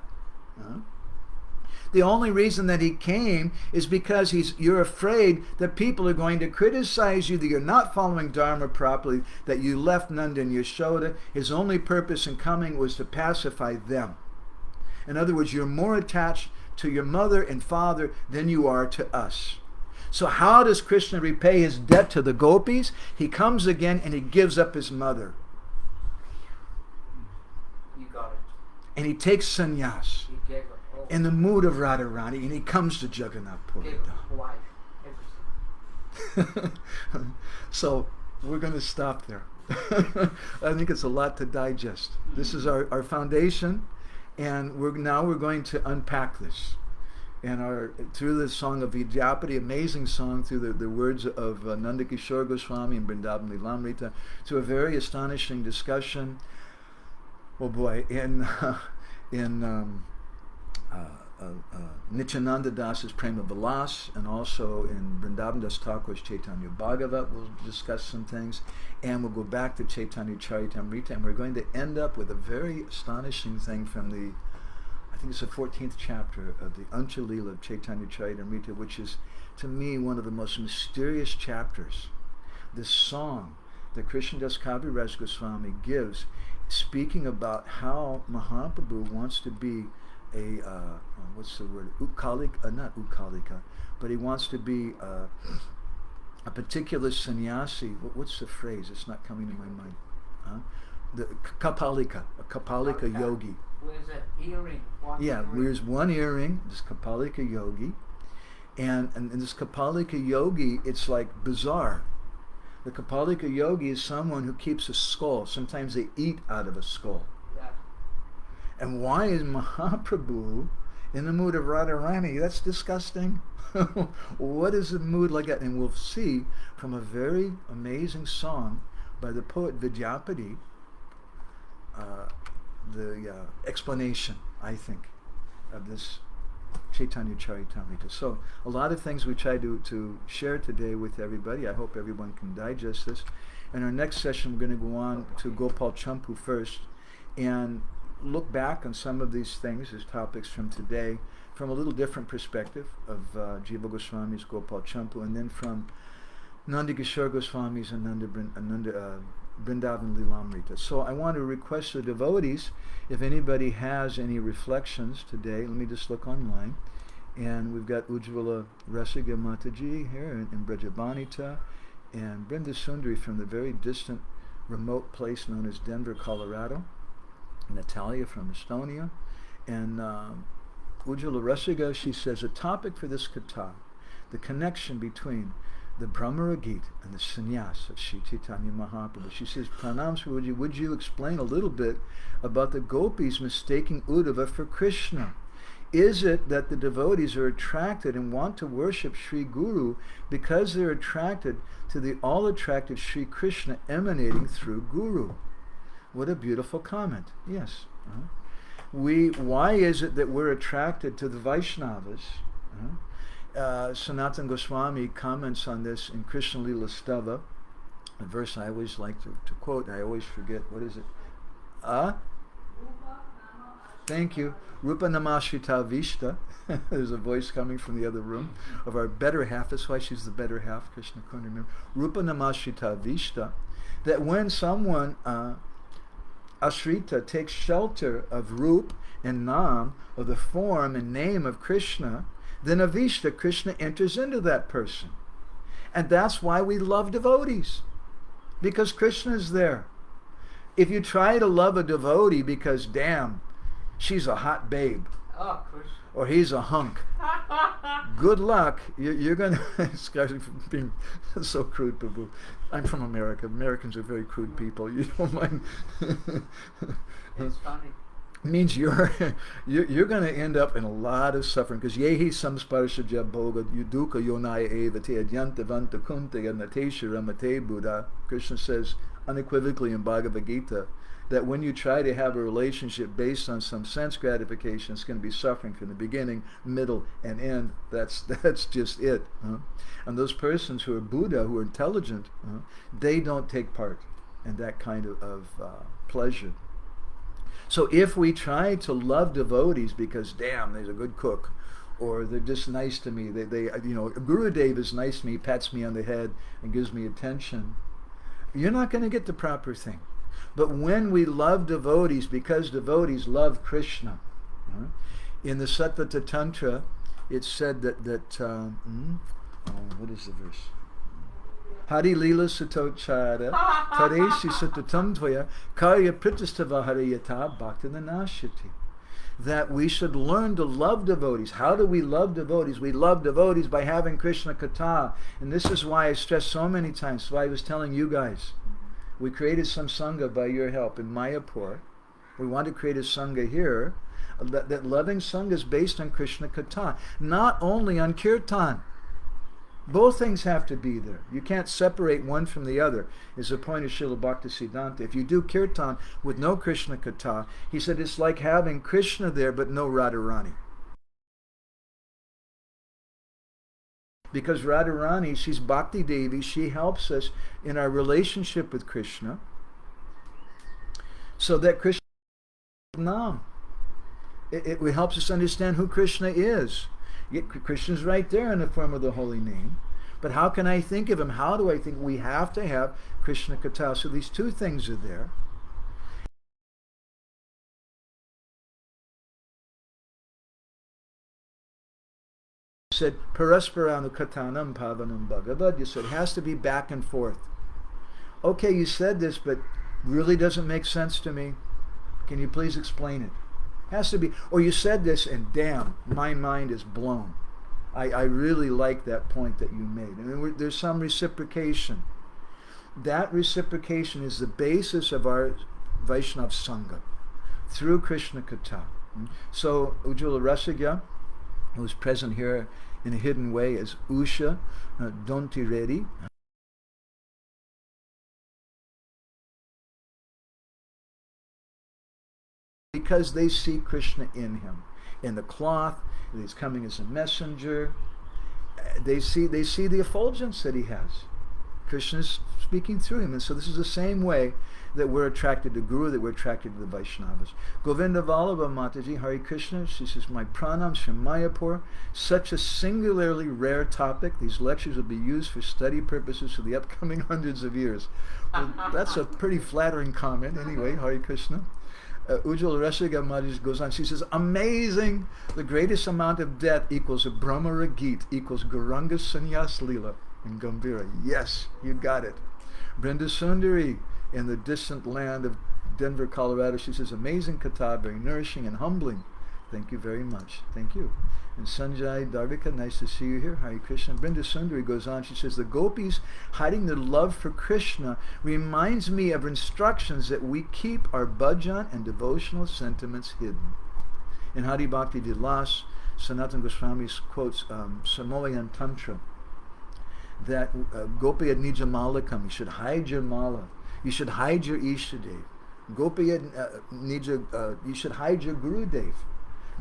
The only reason that he came is because you're afraid that people are going to criticize you, that you're not following Dharma properly, that you left Nanda and Yashoda. His only purpose in coming was to pacify them. In other words, you're more attached to your mother and father than you are to us. So how does Krishna repay his debt to the gopis? He comes again and he gives up his mother. You got it. And he takes sannyas. He gave her in the mood of Radharani, and he comes to Jagannath Puri. Gave her life, everything. So we're going to stop there. I think it's a lot to digest. This is our foundation, and we're going to unpack this. And through the song of Vidyapati, amazing song, through the words of Nanda Kishore Goswami and Vrindavan Lilamrita, to a very astonishing discussion. Oh boy, in Nityananda Das's Prema-vilasa, and also in Vrindavan Das Thakur's Caitanya-bhagavata, we'll discuss some things, and we'll go back to Caitanya-caritamrta, and we're going to end up with a very astonishing thing from I think it's the 14th chapter of the Ancha-lila of Caitanya-caritamrta, which is, to me, one of the most mysterious chapters. This song that Krishnadas Kaviraj Goswami gives, speaking about how Mahaprabhu wants to be what's the word? Not Ukalika, but he wants to be a particular sannyasi. What's the phrase? It's not coming to my mind. The Kapalika, a Kapalika yogi. Wears an earring. Wears one earring, this Kapalika yogi. And this Kapalika yogi, it's like bizarre. The Kapalika yogi is someone who keeps a skull. Sometimes they eat out of a skull. And why is Mahaprabhu in the mood of Radharani? That's disgusting. What is the mood like that? And we'll see from a very amazing song by the poet Vidyapati, the explanation, I think, of this Caitanya-caritamrta. So a lot of things we try to share today with everybody. I hope everyone can digest this. In our next session, we're going to go on to Gopal Champu first and look back on some of these things as topics from today from a little different perspective of Jiva Goswami's Gopal Champu, and then from Nanda Kishore Goswami's and Vrindavan Lilamrita. So I want to request the devotees, if anybody has any reflections today, let me just look online. And we've got Ujjvala Rasiga Mataji here in Brajabanita, and Brinda Sundari from the very distant, remote place known as Denver, Colorado. Natalia from Estonia, and Ujjvala Rasiga, she says, a topic for this katha, the connection between the Bhramara Gita and the Sannyasa of Sri Chaitanya Mahaprabhu. She says, Pranam Swaruji, would you explain a little bit about the gopis mistaking Uddhava for Krishna? Is it that the devotees are attracted and want to worship Sri Guru because they're attracted to the all-attractive Sri Krishna emanating through Guru? What a beautiful comment. Yes. Why is it that we're attracted to the Vaishnavas? Sanatana Goswami comments on this in Krishna Lila Stava, a verse I always like to quote. I always forget. What is it? Thank you. Rupa Namashrita Vishta. There's a voice coming from the other room of our better half. That's why she's the better half, Krishna Kundra. Rupa Namashrita Vishta. That when someone ashrita, takes shelter of Rup and Nam, of the form and name of Krishna, then Avishta, Krishna enters into that person. And that's why we love devotees, because Krishna is there. If you try to love a devotee because, damn, she's a hot babe, Oh, Krishna. or he's a hunk, good luck. You're going to, being so crude, Prabhu. I'm from America. Americans are very crude people. You don't mind. It's funny. Means you're going to end up in a lot of suffering, because yehi samsparsha bhoga yuduka yonaya eva te adyanta vanta kunta yanatesha ramate Buddha. Krishna says unequivocally in Bhagavad Gita that when you try to have a relationship based on some sense gratification, it's going to be suffering from the beginning, middle, and end. That's just it. And those persons who are Buddha, who are intelligent, they don't take part in that kind of pleasure. So if we try to love devotees because, damn, there's a good cook, or they're just nice to me, they Gurudev is nice to me, pats me on the head and gives me attention, you're not going to get the proper thing. But when we love devotees because devotees love Krishna, in the Satvata Tantra, it's said that what is the verse? Hari lila satochara tareshi satatam tvaya karya pritastava hariyata bhaktananashati. That we should learn to love devotees. How do we love devotees? We love devotees by having Krishna Katha. And this is why I stressed so many times, so I was telling you guys, we created some Sangha by your help in Mayapur. We want to create a Sangha here. That loving Sangha is based on Krishna Katha, not only on Kirtan. Both things have to be there. You can't separate one from the other, is the point of Srila Bhaktisiddhanta. If you do Kirtan with no Krishna Katha, he said it's like having Krishna there but no Radharani. Because Radharani, she's Bhakti Devi, she helps us in our relationship with Krishna, so that Krishna Nam. It helps us understand who Krishna is. Yet Krishna's right there in the form of the holy name. But how can I think of him? How do I think? We have to have Krishna Katha. So these two things are there. You said, Parasparanu Katanam Pavanam Bhagavad. You said, it has to be back and forth. Okay, you said this, but really doesn't make sense to me. Can you please explain it? Has to be, or you said this and damn, my mind is blown. I really like that point that you made. And there's some reciprocation. That reciprocation is the basis of our Vaishnava Sangha through Krishna Katha. So Ujjvala Rasagya, who's present here in a hidden way as Usha Donti Reddy, because they see Krishna in him, in the cloth, he's coming as a messenger. They see the effulgence that he has. Krishna's speaking through him. And so this is the same way that we're attracted to Guru, that we're attracted to the Vaishnavas. Govinda Vallabha Mataji, Hare Krishna, she says, my pranams from Mayapur. Such a singularly rare topic. These lectures will be used for study purposes for the upcoming hundreds of years. Well, that's a pretty flattering comment. Anyway, Hare Krishna. Ujjvala Rasagya Mataji goes on, she says, amazing! The greatest amount of death equals a Bhramara Gita equals Gauranga Sannyas Leela in Gambhira. Yes, you got it. Brenda Sundari in the distant land of Denver, Colorado, she says, amazing katha, very nourishing and humbling. Thank you very much. Thank you. And Sanjay Darvika, nice to see you here. Hare Krishna. Brenda Sundari goes on, she says, the gopis hiding their love for Krishna reminds me of instructions that we keep our bhajan and devotional sentiments hidden. In Hari Bhakti Vilas, Sanatana Goswami quotes Samoyan Tantra, that Gopi ad Nija Malakam, you should hide your mala. You should hide your Ishadev. Gopi ad Nija, you should hide your Gurudev.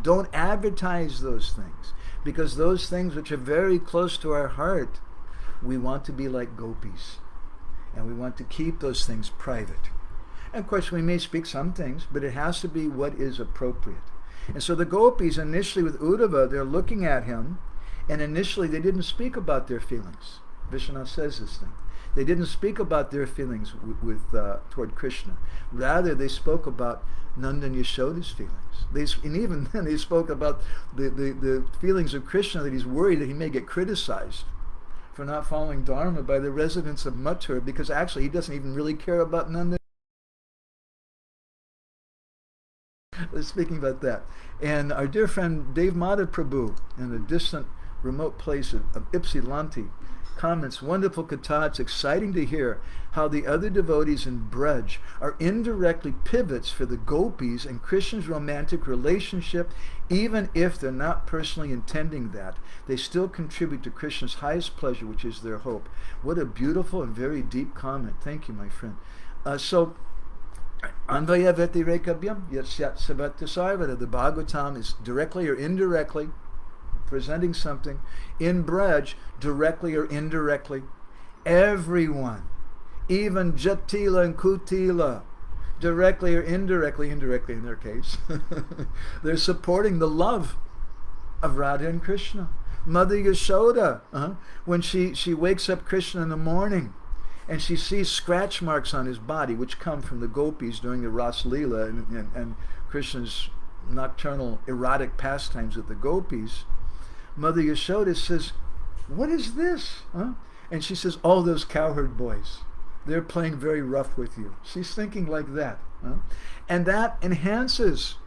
Don't advertise those things, because those things which are very close to our heart, we want to be like gopis, and we want to keep those things private. And of course, we may speak some things, but it has to be what is appropriate. And so the gopis, initially with Uddhava, they're looking at him, and initially they didn't speak about their feelings. Vishwanath says this thing. they didn't speak about their feelings toward Krishna. Rather, they spoke about Nanda and Yashoda's feelings. And even then, they spoke about the feelings of Krishna, that he's worried that he may get criticized for not following Dharma by the residents of Mathura, because actually he doesn't even really care about Nanda. Speaking about that. And our dear friend Dave Mahaprabhu, in a distant, remote place of Ypsilanti, comments, wonderful katha, it's exciting to hear how the other devotees in Braj are indirectly pivots for the gopis and Krishna's romantic relationship. Even if they're not personally intending that, they still contribute to Krishna's highest pleasure, which is their hope. What a beautiful and very deep comment. Thank you, my friend. So, Anvaya Vetirekabhyam Yasyat Savatya Sarvata. The Bhagavatam is directly or indirectly presenting something in Braj, directly or indirectly. Everyone, even Jatila and Kutila, directly or indirectly in their case, they're supporting the love of Radha and Krishna. Mother Yashoda, when she wakes up Krishna in the morning, and she sees scratch marks on his body, which come from the gopis during the Ras Leela and Krishna's nocturnal erotic pastimes with the gopis, Mother Yashoda says, "What is this?" And she says, "All those cowherd boys, they're playing very rough with you." She's thinking like that. And that enhances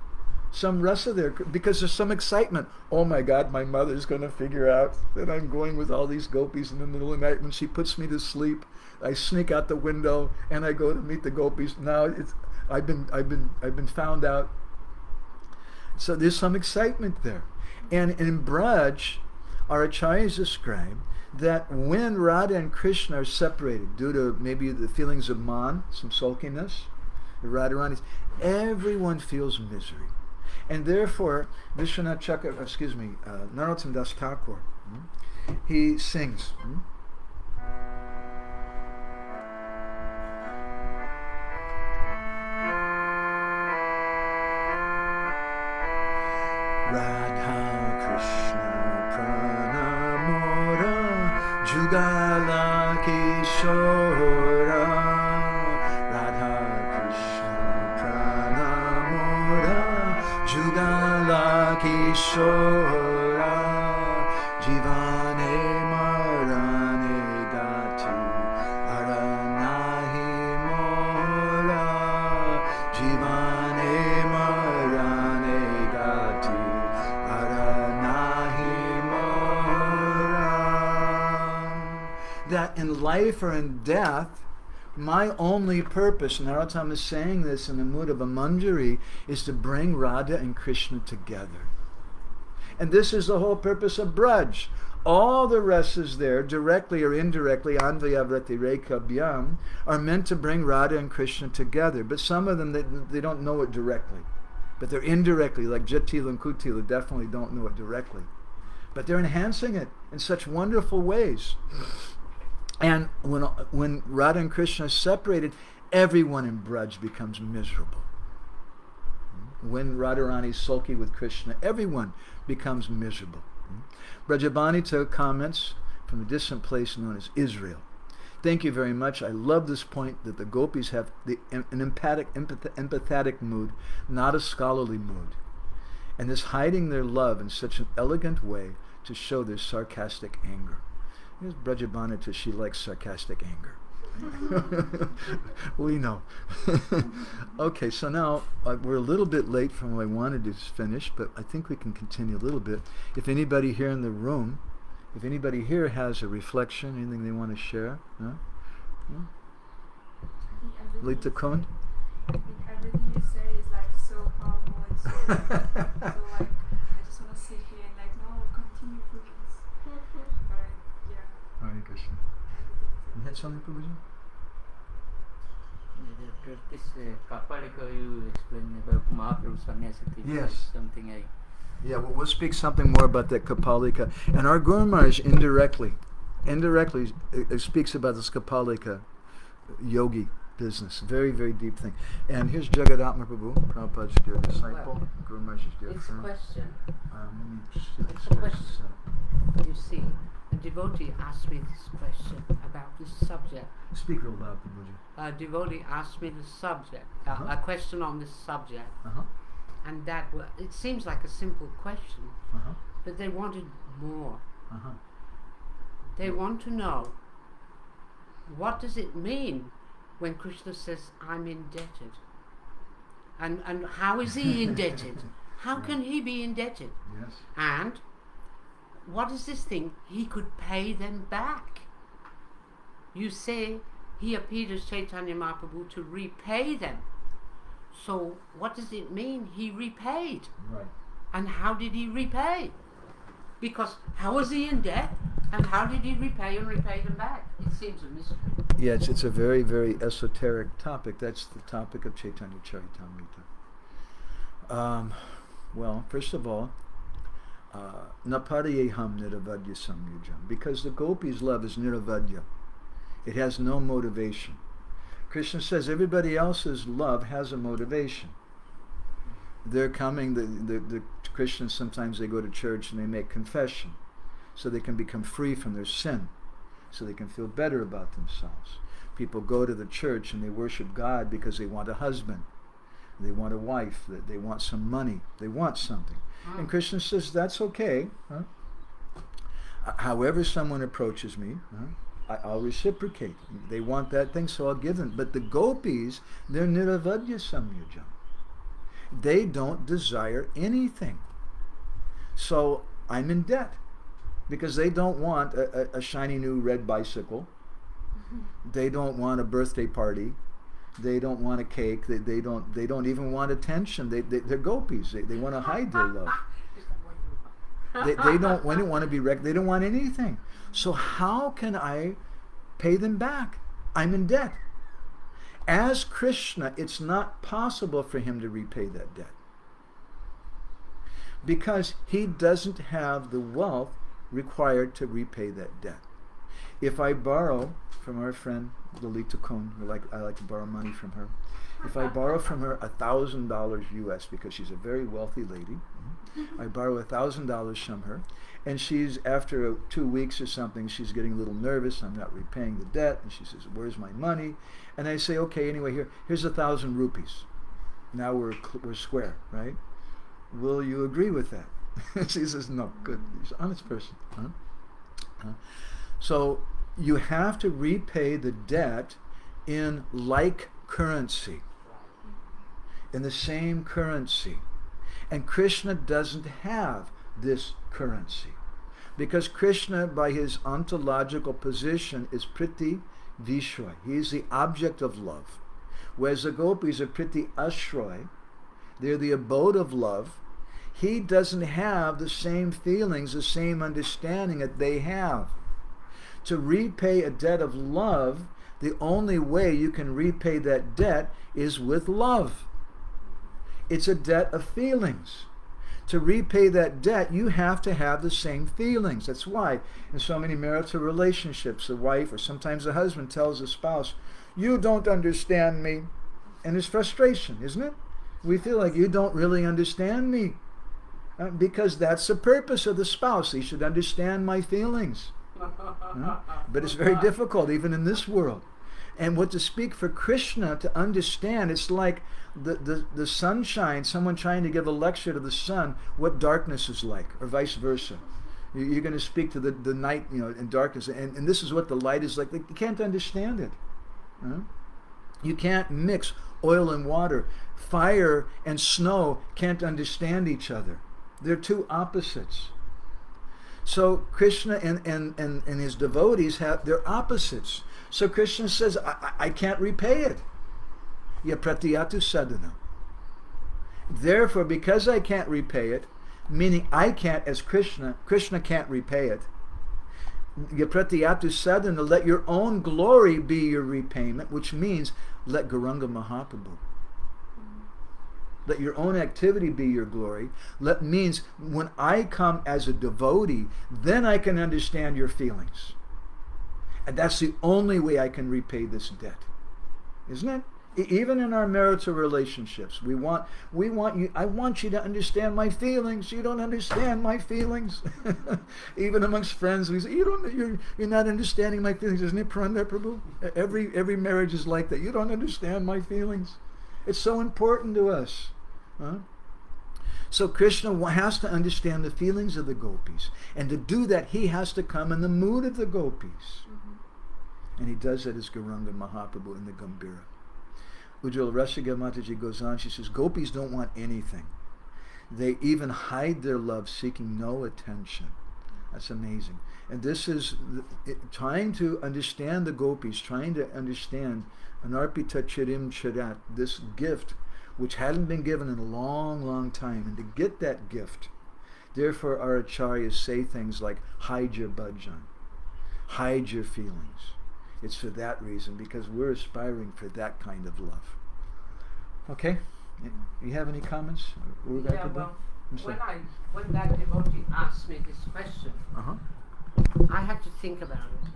some rasa there, because there's some excitement. Oh my God, my mother's going to figure out that I'm going with all these gopis in the middle of the night. When she puts me to sleep, I sneak out the window and I go to meet the gopis. Now I've been found out. So there's some excitement there. And in Braj, our acharyas describe that when Radha and Krishna are separated due to maybe the feelings of man, some sulkiness, the Radharani's, everyone feels misery. And therefore, Vishwanath Narottam Das Thakur, he sings. Radha Krishna Pranamora Jugala Kishora. Radha Krishna Pranamora Jugala Kishora. Jivane Marane Gati Aranahi Mora. Jivane Marane Gati that in life or in death, my only purpose, Narottam is saying this in the mood of a manjari, is to bring Radha and Krishna together. And this is the whole purpose of Braj. All the rasas there, directly or indirectly, Anvaya Vetirekabhyam, are meant to bring Radha and Krishna together. But some of them, they don't know it directly. But they're indirectly, like Jatila and Kutila, definitely don't know it directly. But they're enhancing it in such wonderful ways. And when Radha and Krishna are separated, everyone in Braj becomes miserable. When Radharani is sulky with Krishna, everyone becomes miserable. Brajabanita comments from a distant place known as Israel. Thank you very much. I love this point that the gopis have an empathetic mood, not a scholarly mood. And this hiding their love in such an elegant way to show their sarcastic anger. Here's Brajabanita, she likes sarcastic anger. We know. Okay, so now we're a little bit late from what I wanted to finish, but I think we can continue a little bit. If anybody here in the room, if anybody here has a reflection, anything they want to share, Lita Cohen? Everything you say is like so powerful and so like I just want to sit here and like, no, continue please. But yeah. Hare Krishna. You had something, Prabhuji? This Kapalika you explained about Mahaprabhu Sannyasa. Yes. Something Yeah, well, we'll speak something more about that Kapalika. And our Guru Maharaj indirectly speaks about this Kapalika yogi business. Very, very deep thing. And here's Jagadatma Prabhu, Prabhupada's dear disciple, Guru Maharaj's dear it's friend. a question. Let me see It's a question. You see, A devotee asked me this question about this subject. Speak real loud, Prabhuji. A devotee asked me the subject, Uh-huh. a question on this subject, Uh-huh. and it seems like a simple question, Uh-huh. but they wanted more. Uh-huh. They want to know, what does it mean when Krishna says, I'm indebted? And how is he indebted? How can he be indebted? Yes. And what is this thing? He could pay them back. You say he appeared as Chaitanya Mahaprabhu to repay them. So what does it mean he repaid? Right. And how did he repay? Because how was he in debt? And how did he repay them back? It seems a mystery. Yeah, it's a very, very esoteric topic. That's the topic of Caitanya-caritamrta. Well, first of all, naparayeham niravadya samyujam, because the gopis' love is niravadya. It has no motivation. Krishna says everybody else's love has a motivation. They're coming, the Christians, sometimes they go to church and they make confession so they can become free from their sin, so they can feel better about themselves. People go to the church and they worship God because they want a husband, they want a wife, they want some money, they want something. And Krishna says, that's okay. Huh? However someone approaches me, I'll reciprocate. They want that thing, so I'll give them. But the gopis, they're niravadya samyujam. They don't desire anything. So I'm in debt because they don't want a shiny new red bicycle. They don't want a birthday party. They don't want a cake. They don't even want attention. They're gopis. They want to hide their love. They don't want to be they don't want anything. So how can I pay them back? I'm in debt. As Krishna, it's not possible for him to repay that debt because he doesn't have the wealth required to repay that debt. If I borrow from our friend Lalita Kun, I like to borrow money from her. If I borrow from her $1,000 US, because she's a very wealthy lady, I borrow $1,000 from her, and she's, after 2 weeks or something, she's getting a little nervous. I'm not repaying the debt, and she says, "Where's my money?" And I say, "Okay, anyway, here's 1,000 rupees. Now we're square, right? Will you agree with that?" She says, "No." Good. She's an honest person. So you have to repay the debt in like currency, in the same currency. And Krishna doesn't have this currency because Krishna, by his ontological position, is priti vishroy. He is the object of love. Whereas the gopis are priti ashroy. They're the abode of love. He doesn't have the same feelings, the same understanding that they have. To repay a debt of love, the only way you can repay that debt is with love. It's a debt of feelings. To repay that debt, you have to have the same feelings. That's why in so many marital relationships, the wife or sometimes the husband tells the spouse, "You don't understand me." And there's frustration, isn't it? We feel like you don't really understand me. Because that's the purpose of the spouse. He should understand my feelings. But it's very difficult even in this world. And what to speak for Krishna to understand, it's like the sunshine, someone trying to give a lecture to the sun, what darkness is like, or vice versa. You're going to speak to the night, in darkness, and this is what the light is like. You can't understand it. You can't mix oil and water. Fire and snow can't understand each other. They're two opposites. So Krishna and his devotees they're opposites. So Krishna says, I can't repay it. Yapratiyatu sadhana. Therefore, because I can't repay it, meaning I can't as Krishna can't repay it. Yapratiyatu sadhana, let your own glory be your repayment, which means let Gauranga Mahaprabhu. Let your own activity be your glory. Means when I come as a devotee, then I can understand your feelings. And that's the only way I can repay this debt. Isn't it? Even in our marital relationships, we want you. I want you to understand my feelings. You don't understand my feelings. Even amongst friends, we say, you're not understanding my feelings, isn't it, Prabhu? Every marriage is like that. You don't understand my feelings. It's so important to us. Huh? So Krishna has to understand the feelings of the gopis, and to do that, he has to come in the mood of the gopis, and he does that as Gauranga Mahaprabhu in the Gambhira. Ujjwala Rasiga Mataji goes on, she says, gopis don't want anything. They even hide their love, seeking no attention. That's amazing. And this is trying to understand the gopis, trying to understand Anarpita Chirim Chirat, this gift which hadn't been given in a long, long time. And to get that gift, therefore our acharyas say things like, hide your bhajan, hide your feelings. It's for that reason, because we're aspiring for that kind of love. Okay? You have any comments? Yeah, well, when that devotee asked me this question, I had to think about it.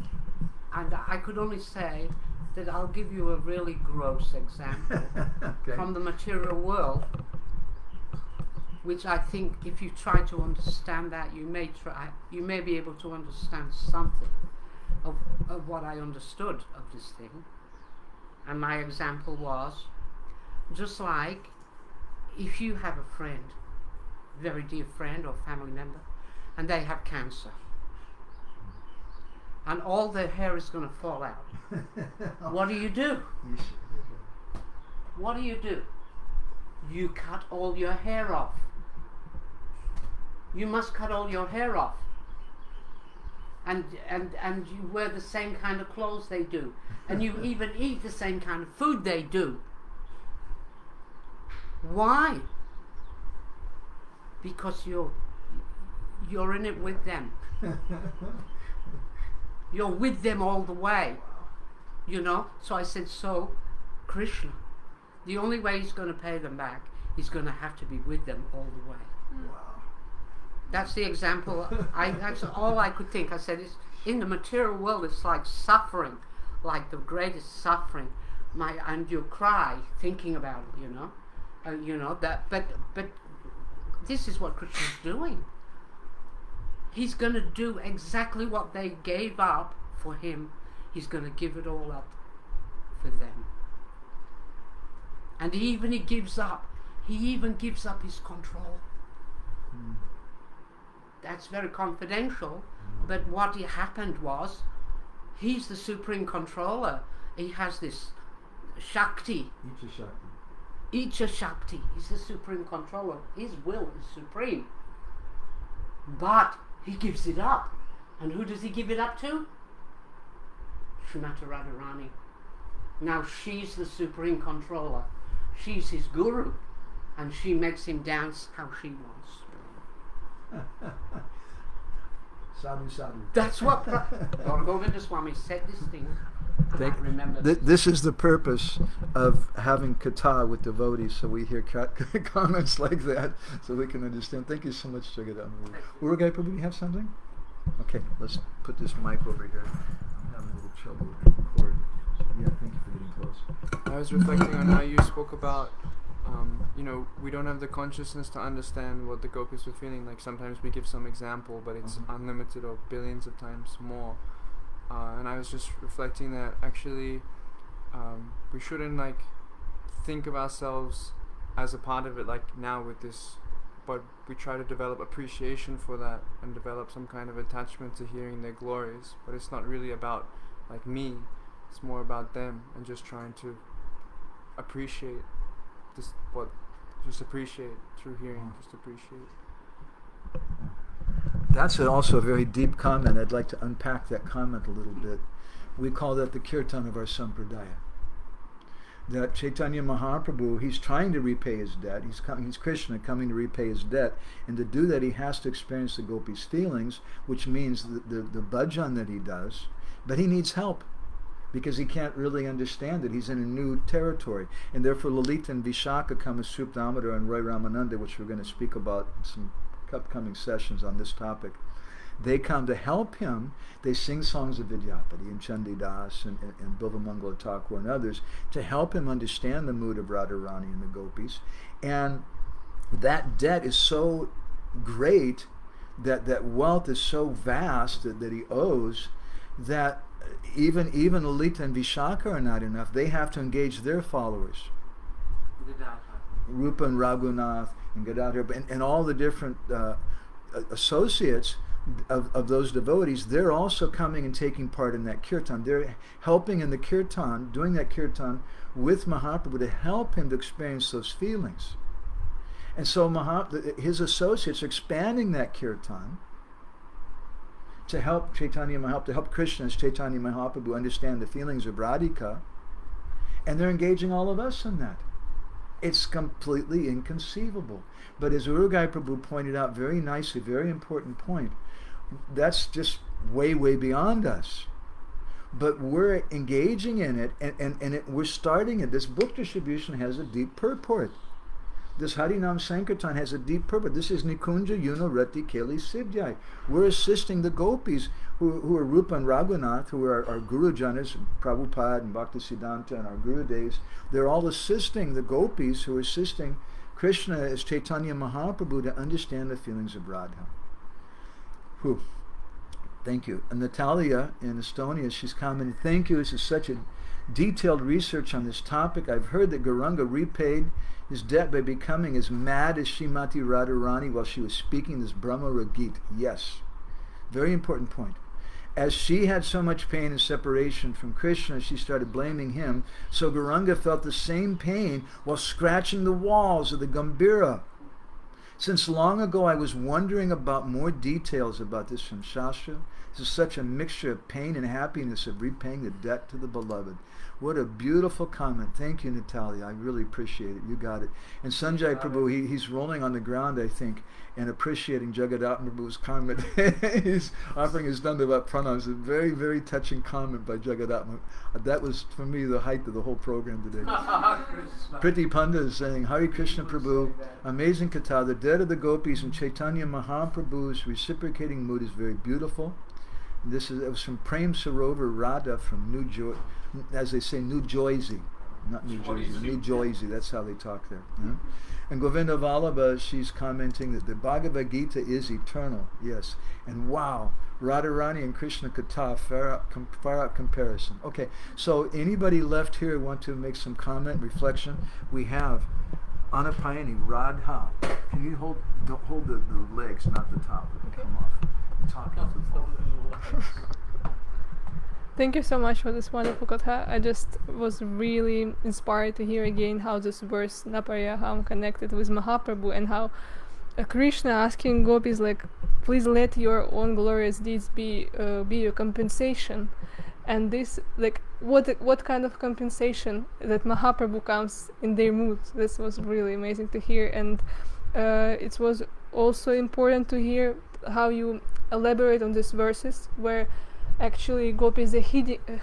And I could only say that I'll give you a really gross example from the material world, which I think if you try to understand that, you may be able to understand something of what I understood of this thing. And my example was, just like if you have a friend, very dear friend or family member, and they have cancer, and all their hair is going to fall out. What do you do? What do you do? You cut all your hair off. You must cut all your hair off. And you wear the same kind of clothes they do. And you even eat the same kind of food they do. Why? Because you're in it with them. You're with them all the way. You know? So I said, so Krishna, the only way he's going to pay them back, he's going to have to be with them all the way. Wow. That's the example. That's all I could think. I said, it's, in the material world, it's like suffering, like the greatest suffering. And you cry thinking about it, you know. But this is what Krishna's doing. He's going to do exactly what they gave up for him. He's going to give it all up for them. And he even gives up his control. That's very confidential, but what happened was, he's the supreme controller. He has this Shakti. Icha Shakti. He's the supreme controller. His will is supreme. But he gives it up. And who does he give it up to? Srimati Radharani. Now she's the supreme controller. She's his guru. And she makes him dance how she wants. Sadhu, sadhu. That's what Lord Govinda Swami said this thing. I remember. This is the purpose of having katha with devotees, so we hear comments like that, so we can understand. Thank you so much, Jagadam. Urugai Prabhu, you have something? Okay, let's put this mic over here. I'm having a little trouble with the cord. Yeah, thank you for getting close. I was reflecting on how you spoke about we don't have the consciousness to understand what the gopis were feeling. Like sometimes we give some example, but it's unlimited or billions of times more. And I was just reflecting that actually we shouldn't think of ourselves as a part of it like now with this, but we try to develop appreciation for that and develop some kind of attachment to hearing their glories. But it's not really about me, it's more about them, and just trying to appreciate just appreciate through hearing, just appreciate. That's also a very deep comment. I'd like to unpack that comment a little bit. We call that the kirtan of our sampradaya. That Chaitanya Mahaprabhu, he's trying to repay his debt. He's Krishna coming to repay his debt. And to do that, he has to experience the gopis' feelings, which means the bhajan that he does. But he needs help, because he can't really understand it. He's in a new territory. And therefore Lalita and Vishaka come as Sup Damodar and Roy Ramananda, which we're going to speak about in some upcoming sessions on this topic. They come to help him. They sing songs of Vidyapati and Chandidas and Bilvamangala Thakur and others to help him understand the mood of Radharani and the gopis. And that debt is so great, that wealth is so vast that he owes, that even Lalita and Vishaka are not enough. They have to engage their followers. Rupa and Raghunath and Gadadhar and all the different associates of those devotees, they're also coming and taking part in that kirtan. They're helping in the kirtan, doing that kirtan with Mahaprabhu to help him to experience those feelings. And so his associates are expanding that kirtan to help Chaitanya Mahaprabhu, to help Krishna as Chaitanya Mahaprabhu understand the feelings of Radhika, and they're engaging all of us in that. It's completely inconceivable. But as Urugai Prabhu pointed out very nicely, very important point, that's just way, way beyond us. But we're engaging in it, and we're starting it. This book distribution has a deep purport. This Harinam Sankirtan has a deep purpose. This is Nikunja Yuno Rati Keli Siddhyai. We're assisting the gopis who are Rupa and Raghunath, who are our Guru Janas, Prabhupada and Bhaktisiddhanta and our Guru Devs. They're all assisting the gopis who are assisting Krishna as Chaitanya Mahaprabhu to understand the feelings of Radha. Whew. Thank you. And Natalia in Estonia, she's commenting, thank you. This is such a detailed research on this topic. I've heard that Gauranga repaid his debt by becoming as mad as Srimati Radharani while she was speaking this Bhramara Gita. Yes. Very important point. As she had so much pain and separation from Krishna, she started blaming him. So Gauranga felt the same pain while scratching the walls of the Gambhira. Since long ago I was wondering about more details about this from Shastra. This is such a mixture of pain and happiness of repaying the debt to the beloved. What a beautiful comment. Thank you, Natalia. I really appreciate it. You got it. And Sanjay Prabhu, he's rolling on the ground, I think, and appreciating Jagadatma Prabhu's comment. He's offering his Dandavat pranams. A very, very touching comment by Jagadatma. That was, for me, the height of the whole program today. Priti Panda is saying, Hare Krishna Prabhu, amazing katha. The debt of the gopis and Chaitanya Mahaprabhu's reciprocating mood is very beautiful. It was from Prem Sarovar Radha from New Jersey. As they say, New Jersey, not New Jersey, New Jersey. That's how they talk there. Yeah? And Govinda Vallabha, she's commenting that the Bhagavad Gita is eternal. Yes, and wow, Radharani and Krishna Katha, far out comparison. Okay, so anybody left here want to make some comment, reflection? We have Anapayani, Radha. Can you hold the legs, not the top? It'll come off. Talk off the phone. Thank you so much for this wonderful katha. I just was really inspired to hear again how this verse Napariyaham connected with Mahaprabhu, and how Krishna asking gopis like, please let your own glorious deeds be your compensation. And this, like, what kind of compensation that Mahaprabhu comes in their mood. This was really amazing to hear, and it was also important to hear how you elaborate on these verses where actually gopis are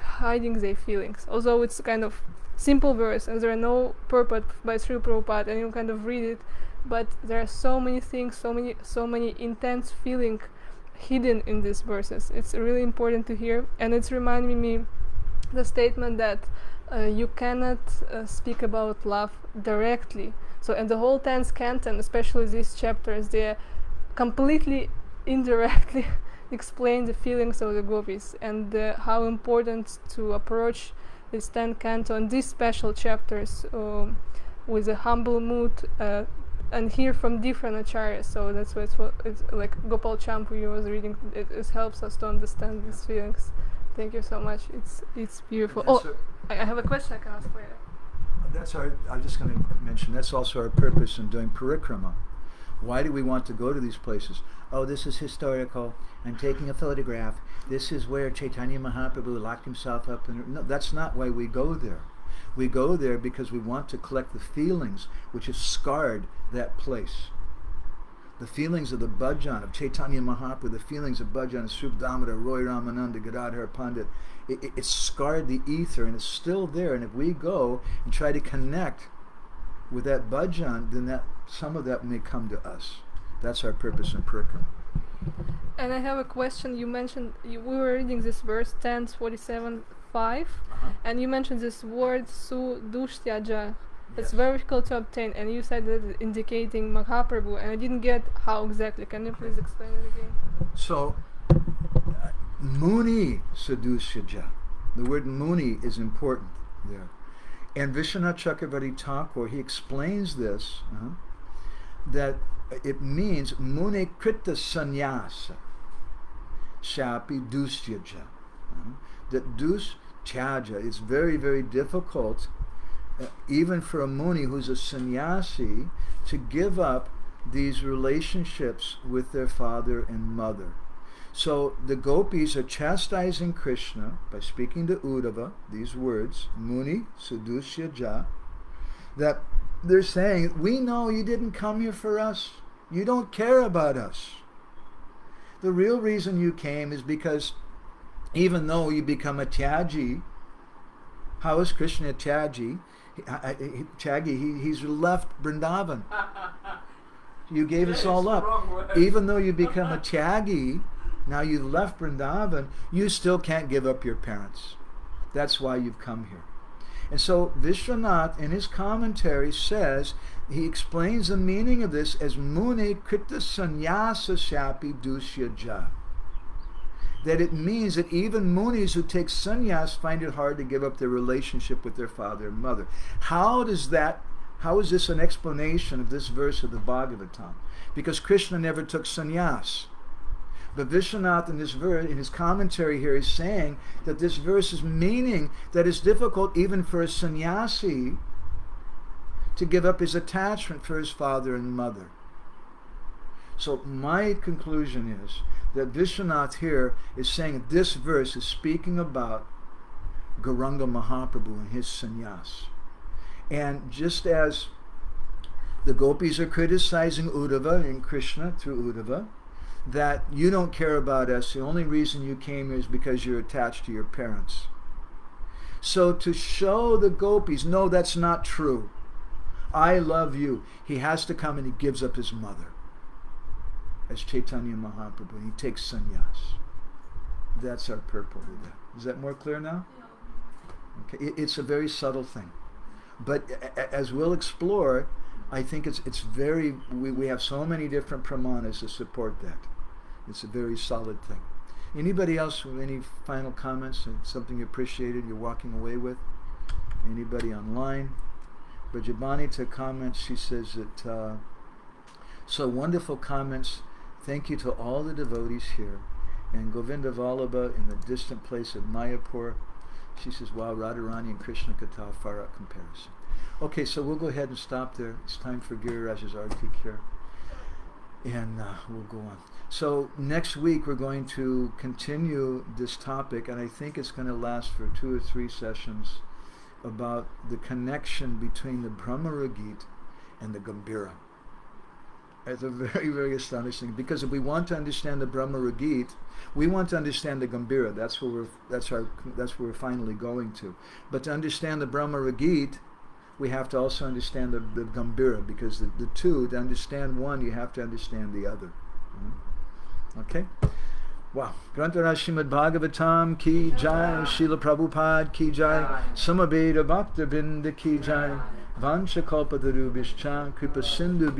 hiding their feelings. Although it's kind of simple verse and there are no purport by Sri Prabhupada and you kind of read it, but there are so many things, so many intense feeling hidden in these verses. It's really important to hear, and it's reminding me the statement that you cannot speak about love directly. So in the whole 10th canton, especially these chapters, they're completely indirectly explain the feelings of the gopis, and how important to approach this 10th canto and these special chapters with a humble mood and hear from different acharyas. So that's what it's like Gopal Champu was reading. It helps us to understand these feelings. Thank you so much. It's beautiful. I have a question I can ask later. I'm just going to mention that's also our purpose in doing parikrama. Why do we want to go to these places? Oh, this is historical. I'm taking a photograph. This is where Chaitanya Mahaprabhu locked himself up. No, that's not why we go there. We go there because we want to collect the feelings which have scarred that place. The feelings of the bhajan of Chaitanya Mahaprabhu, the feelings of bhajan of Srup Damodar, Roy Ramananda, Gadadhar Pandit. It's scarred the ether and it's still there. And if we go and try to connect with that bhajan, then some of that may come to us. That's our purpose in parikrama. And I have a question. You mentioned we were reading this verse 10:47:5, and you mentioned this word su-dushyaja. It's Yes. very difficult to obtain, and you said that it's indicating Mahaprabhu, and I didn't get how exactly. Can you please explain it again? So, Muni Sadhusyaja. The word Muni is important there. And Vishwanath Chakravarti Thakur, he explains this, that it means Muni Krita Sannyasa Shapi Dusyaja. That Dustyaja is very, very difficult, even for a Muni who's a sannyasi, to give up these relationships with their father and mother. So the gopis are chastising Krishna by speaking to Uddhava these words, Muni Sadhusyaja, that they're saying, we know you didn't come here for us. You don't care about us. The real reason you came is because even though you become a Tyaji, how is Krishna a Tyaji? He's left Vrindavan. You gave us all up. Even though you become a Tyagi, now you've left Vrindavan, you still can't give up your parents. That's why you've come here. And so Vishwanath in his commentary says, he explains the meaning of this as Muni Krita Sannyasa Shapi Dusyaja. That it means that even munis who take sannyas find it hard to give up their relationship with their father and mother. How is this an explanation of this verse of the Bhagavatam? Because Krishna never took sannyas. But Vishwanath in this verse, in his commentary here, is saying that this verse is meaning that it's difficult even for a sannyasi to give up his attachment for his father and mother. So my conclusion is that Vishwanath here is saying that this verse is speaking about Gauranga Mahaprabhu and his sannyas. And just as the gopis are criticizing Uddhava and Krishna through Uddhava, that you don't care about us, the only reason you came here is because you're attached to your parents. So to show the gopis, no, that's not true. I love you. He has to come and he gives up his mother as Chaitanya Mahaprabhu. He takes sannyas. That's our purport of that. Is that more clear now? Okay. It's a very subtle thing. But as we'll explore, I think it's very, we have so many different pramanas to support that. It's a very solid thing. Anybody else with any final comments? Something you appreciated you're walking away with? Anybody online? Brajabani comments, she says that, so wonderful comments. Thank you to all the devotees here. And Govinda Vallabha in the distant place of Mayapur. She says, wow, Radharani and Krishna Katha, far out comparison. Okay, so we'll go ahead and stop there. It's time for Giriraj's Artik here. And we'll go on. So next week we're going to continue this topic, and I think it's going to last for 2 or 3 sessions, about the connection between the Bhramara Gita and the Gambhira. It's a very, very astonishing, because if we want to understand the Bhramara Gita, we want to understand the Gambhira. That's where we're finally going to. But to understand the Bhramara Gita, we have to also understand the Gambhira, because the two, to understand one, you have to understand the other. Okay? Wow. Granthara Srimad Bhagavatam ki jai, Srila Prabhupada ki jai, Samaveda Bhakta Binda ki jai, Vancha Kalpatarubhishcha Kripa Sindhu